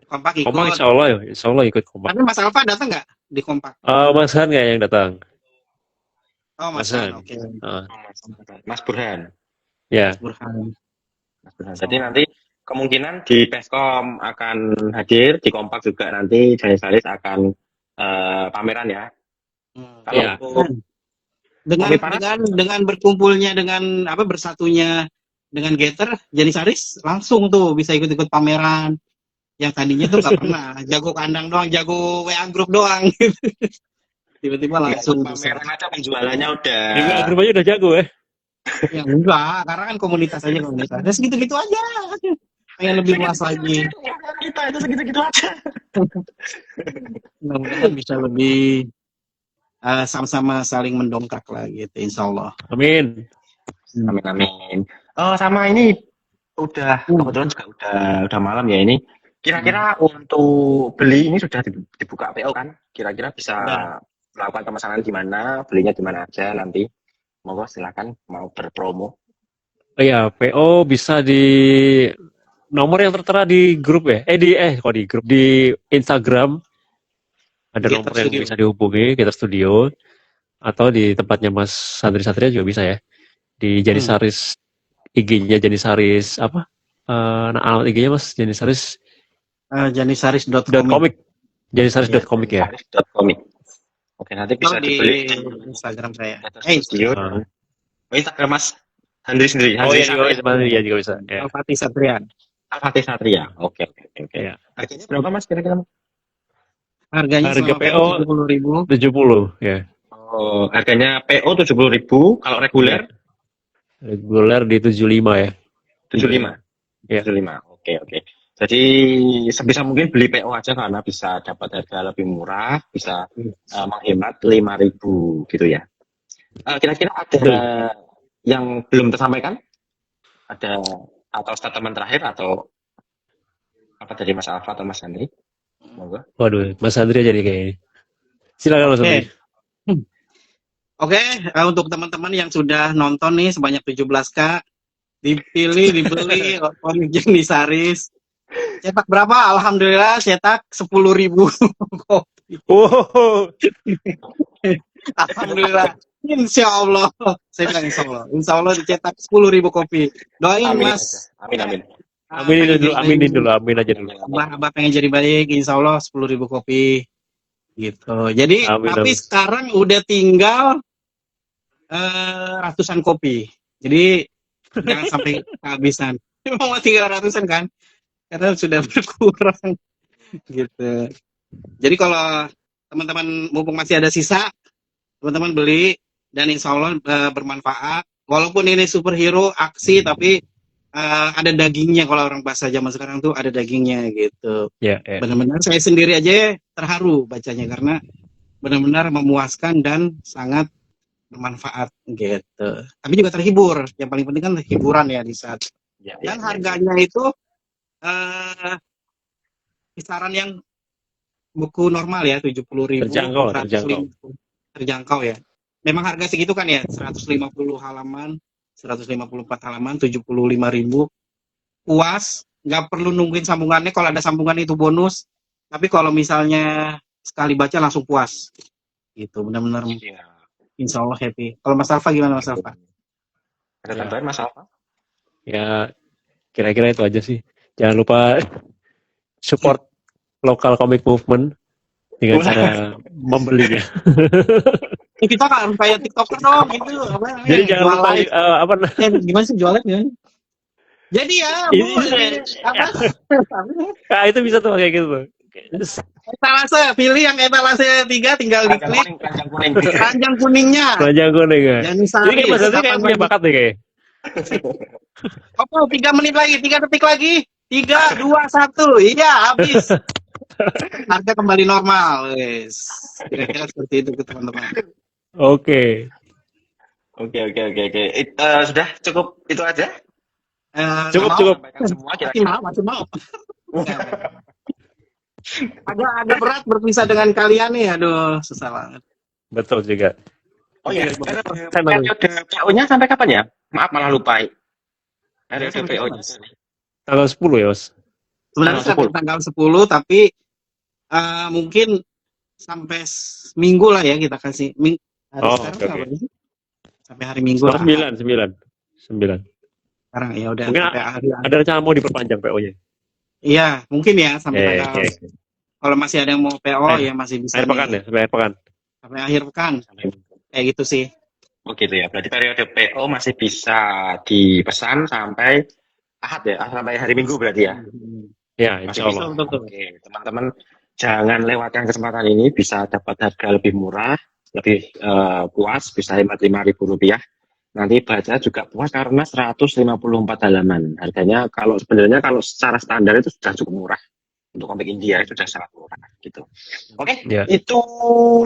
Kompak ikut. Kompak insya Allah ya. Insya Allah ikut kompak. Tapi Mas Alfa datang nggak di Kompak? Mas Han nggak yang datang? Oh, Mas Mas Han. Han, oke. Mas Burhan. Ya. Burhan. Mas Burhan. Jadi nanti kemungkinan di Peskom akan hadir, di Kompak juga nanti Janis Saris akan pameran ya. Kalau Iya. untuk Dengan berkumpulnya dengan bersatunya dengan Getter, Jani Saris langsung tuh bisa ikut-ikut pameran. Yang tadinya tuh nggak pernah, jago kandang doang, jago WA grup doang. Tiba-tiba langsung bisa. pameran aja penjualannya udah. Di grup aja udah jago ya. Ya enggak, karena kan komunitas aja komunitas. Ya segitu-gitu aja. Pengen lebih luas lagi. Kita itu segitu-gitu aja. Mudah-mudahan bisa lebih sama-sama saling mendongkrak lah gitu, insya Allah. Amin. Amin, amin. Oh, sama ini udah kebetulan juga udah malam ya ini. Kira-kira untuk beli ini sudah dibuka PO kan? Kira-kira bisa melakukan pemesanan di mana, belinya di mana aja nanti. Monggo silakan mau berpromo. Oh iya, PO bisa di nomor yang tertera di grup ya. Kok di grup di Instagram. Ada Getter nomor yang Studio. bisa dihubungi, Getter Studio. Atau di tempatnya Mas Sandri Satria juga bisa ya. Di Janisaris, IG-nya Janisaris apa? Alamat IG-nya Mas Janisaris Janisaris.com. .comic. Janisaris.comic ya. Janisaris.comic. Oke, nanti bisa di dibeli Instagram saya. Studio. Instagram Mas Handri sendiri. Oh iya juga bisa. Ya. Alfati Satria. Alfati Satria. Oke. Ya. Harganya berapa Mas kira-kira? Harganya Harga sama PO 70.000. 70 ya. Oh, harganya PO 70.000, kalau reguler Reguler di 75 ya. 75. Ya. 75. Oke, oke. Jadi sebisa mungkin beli PO aja karena bisa dapat harga lebih murah, bisa menghemat 5.000 gitu ya. Kira-kira ada Betul. yang belum tersampaikan? Ada atau statement terakhir atau apa dari Mas Alfa atau Mas Andri? Monggo. Waduh, Mas Andri aja nih kayaknya. Silakan Mas Oke. Andri. Oke, untuk teman-teman yang sudah nonton nih sebanyak 17K, dipilih, dibeli komik Jenny Saris. Cetak berapa? Alhamdulillah cetak 10.000 kopi. Oh, Alhamdulillah. Insya Allah. Saya bilang insya Allah. Insya Allah dicetak 10.000 kopi. Doain Amin Mas. aja. Amin amin. aminin dulu, aminin dulu, amin aja dulu. Abah pengen jadi baik, insya Allah 10.000 kopi. Gitu. Jadi, Amin, tapi amin. sekarang udah tinggal ratusan kopi. Jadi, jangan sampai kehabisan. Memang masih tinggal ratusan kan? Karena sudah berkurang. Gitu. Jadi kalau teman-teman mumpung masih ada sisa, teman-teman beli dan insya Allah bermanfaat. Walaupun ini superhero aksi, tapi ada dagingnya. Kalau orang bahasa zaman sekarang tuh ada dagingnya gitu. Ya, ya. Benar-benar saya sendiri aja terharu bacanya karena benar-benar memuaskan dan sangat bermanfaat gitu. Tapi juga terhibur. Yang paling penting kan hiburan ya di saat. Ya, Dan harganya itu kisaran yang buku normal ya 70.000 terjangkau ya. Memang harga segitu kan ya 150 halaman, 154 halaman, 75.000 puas, nggak perlu nungguin sambungannya. Kalau ada sambungan itu bonus. Tapi kalau misalnya sekali baca langsung puas, gitu. Benar-benar insya Allah happy. Kalau Mas Alfa gimana Mas Alfa? Ada tambahan Mas Alfa? Ya, kira-kira itu aja sih. Jangan lupa support local comic movement dengan cara membelinya. Kita kan kayak TikToker dong gitu. Jadi jangan lupa gimana sih jualan ya? Jadi ya, nah, itu bisa tuh kayak gitu tuh. Etalase, pilih yang etalase 3 tinggal diklik. Ranjang kuningnya. Ranjang kuning ya. Jadi kayak Mas Andri kayak punya bakat nih kayak. Oh, 3 menit lagi, 3 detik lagi. 3, 2, 1. Iya, habis. Harga kembali normal, guys. Kira-kira seperti itu teman-teman. Oke. Sudah cukup itu aja? Cukup. Semua masih mau. Agak berat berpisah dengan kalian nih, aduh, susah banget. Betul juga. Oh iya, periode PO-nya sampai kapan ya? Maaf malah lupa. Periode PO-nya tanggal 10 ya, Mas. Sebenarnya sampai tanggal 10, tapi mungkin sampai minggu lah ya kita kasih. Sekarang sih? Sampai hari Minggu lah. 9. Sekarang ya udah. Mungkin ada rencana mau diperpanjang PO-nya. Iya, mungkin ya sampai tanggal. Kalau masih ada yang mau PO ya masih bisa. Akhir pekan ya, sampai akhir pekan. Sampai akhir pekan. Kayak gitu sih. Oh gitu ya. Berarti periode PO masih bisa dipesan sampai Ahad ya, sampai hari Minggu berarti ya. Ya, masih insya Allah. Oke, teman-teman jangan lewatkan kesempatan ini, bisa dapat harga lebih murah, lebih puas, bisa hemat Rp5.000. Nanti baca juga puas karena 154 halaman. Harganya sebenarnya kalau secara standar itu sudah cukup murah. Untuk komik India itu sudah sangat murah gitu. Oke, itu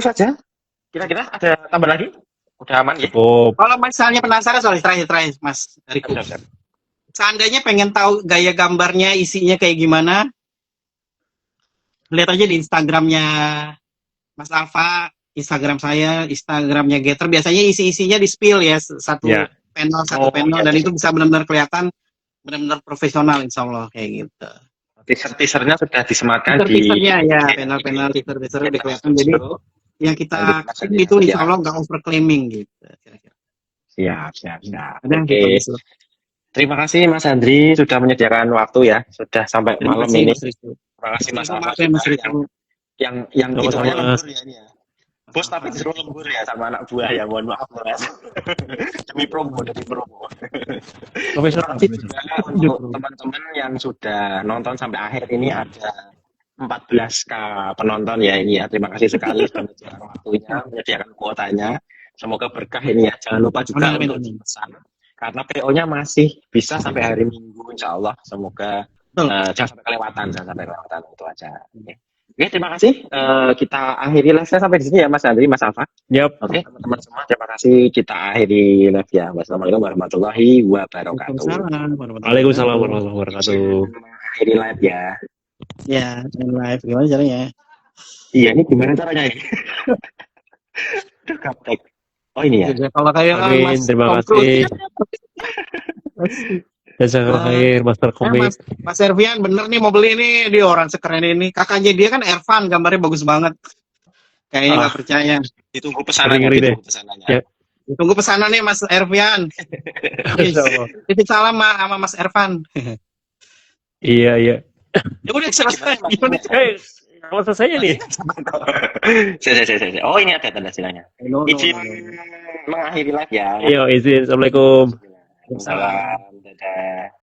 saja. Kira-kira ada tambah lagi? Udah aman ya? Kalau misalnya penasaran soal terakhir Mas Riku. Seandainya pengen tahu gaya gambarnya, isinya kayak gimana, lihat aja di Instagramnya Mas Alfa, Instagram saya, Instagramnya Getter. Biasanya isi-isinya di spill ya, satu panel, dan itu bisa benar-benar kelihatan, benar-benar profesional, insya Allah kayak gitu. Teaser-teasernya sudah disematkan teaser-teasernya ya, panel-panel teaser-teasernya udah kelihatan. Jadi yang kita itu insya Allah nggak overclaiming gitu. Siap. Oke. Terima kasih Mas Andri sudah menyediakan waktu ya, sudah sampai malam ini. Terima kasih Mas Alfa yang itu lembur ya ini ya. Bos tapi disuruh lembur ya sama anak buah ya, mohon maaf Mas. demi promo. Profesional. Untuk teman-teman yang sudah nonton sampai akhir ini ada 14K penonton ya ini ya. Terima kasih sekali sudah menyediakan waktunya, menyediakan kuotanya. Semoga berkah ini ya. Jangan lupa juga untuk pesan. karena PO-nya masih bisa sampai hari Minggu, insya Allah. Semoga jangan sampai kelewatan, itu aja. Oke, terima kasih. Kita akhiri live-nya sampai di sini ya, Mas Andri, Mas Alfa. Yap. Oke, teman-teman semua, terima kasih. Kita akhiri live ya. Wassalamualaikum warahmatullahi wabarakatuh. Waalaikumsalam warahmatullahi wabarakatuh. Akhiri live ya. Ya, live gimana caranya? Iya, ini gimana caranya ini? Aduh, gaptek. Oh ini ya. Kalau kayak Amin, terima kasih. Jazakallah khair, Master Komik. Mas Ervian bener nih mau beli nih, dia orang sekeren ini. Kakaknya dia kan Ervan, gambarnya bagus banget. Kayaknya nggak percaya. Ditunggu pesanannya, ditunggu pesanannya. Ya. Ditunggu pesanannya Mas Ervian. Titip salam sama Mas Ervan. Iya. Ya udah selesai. Kalau selesai nih. Oh ini ada tanda silanya. Izin mengakhiri live ya. Iya, izin. Assalamualaikum. Salam. Dadah.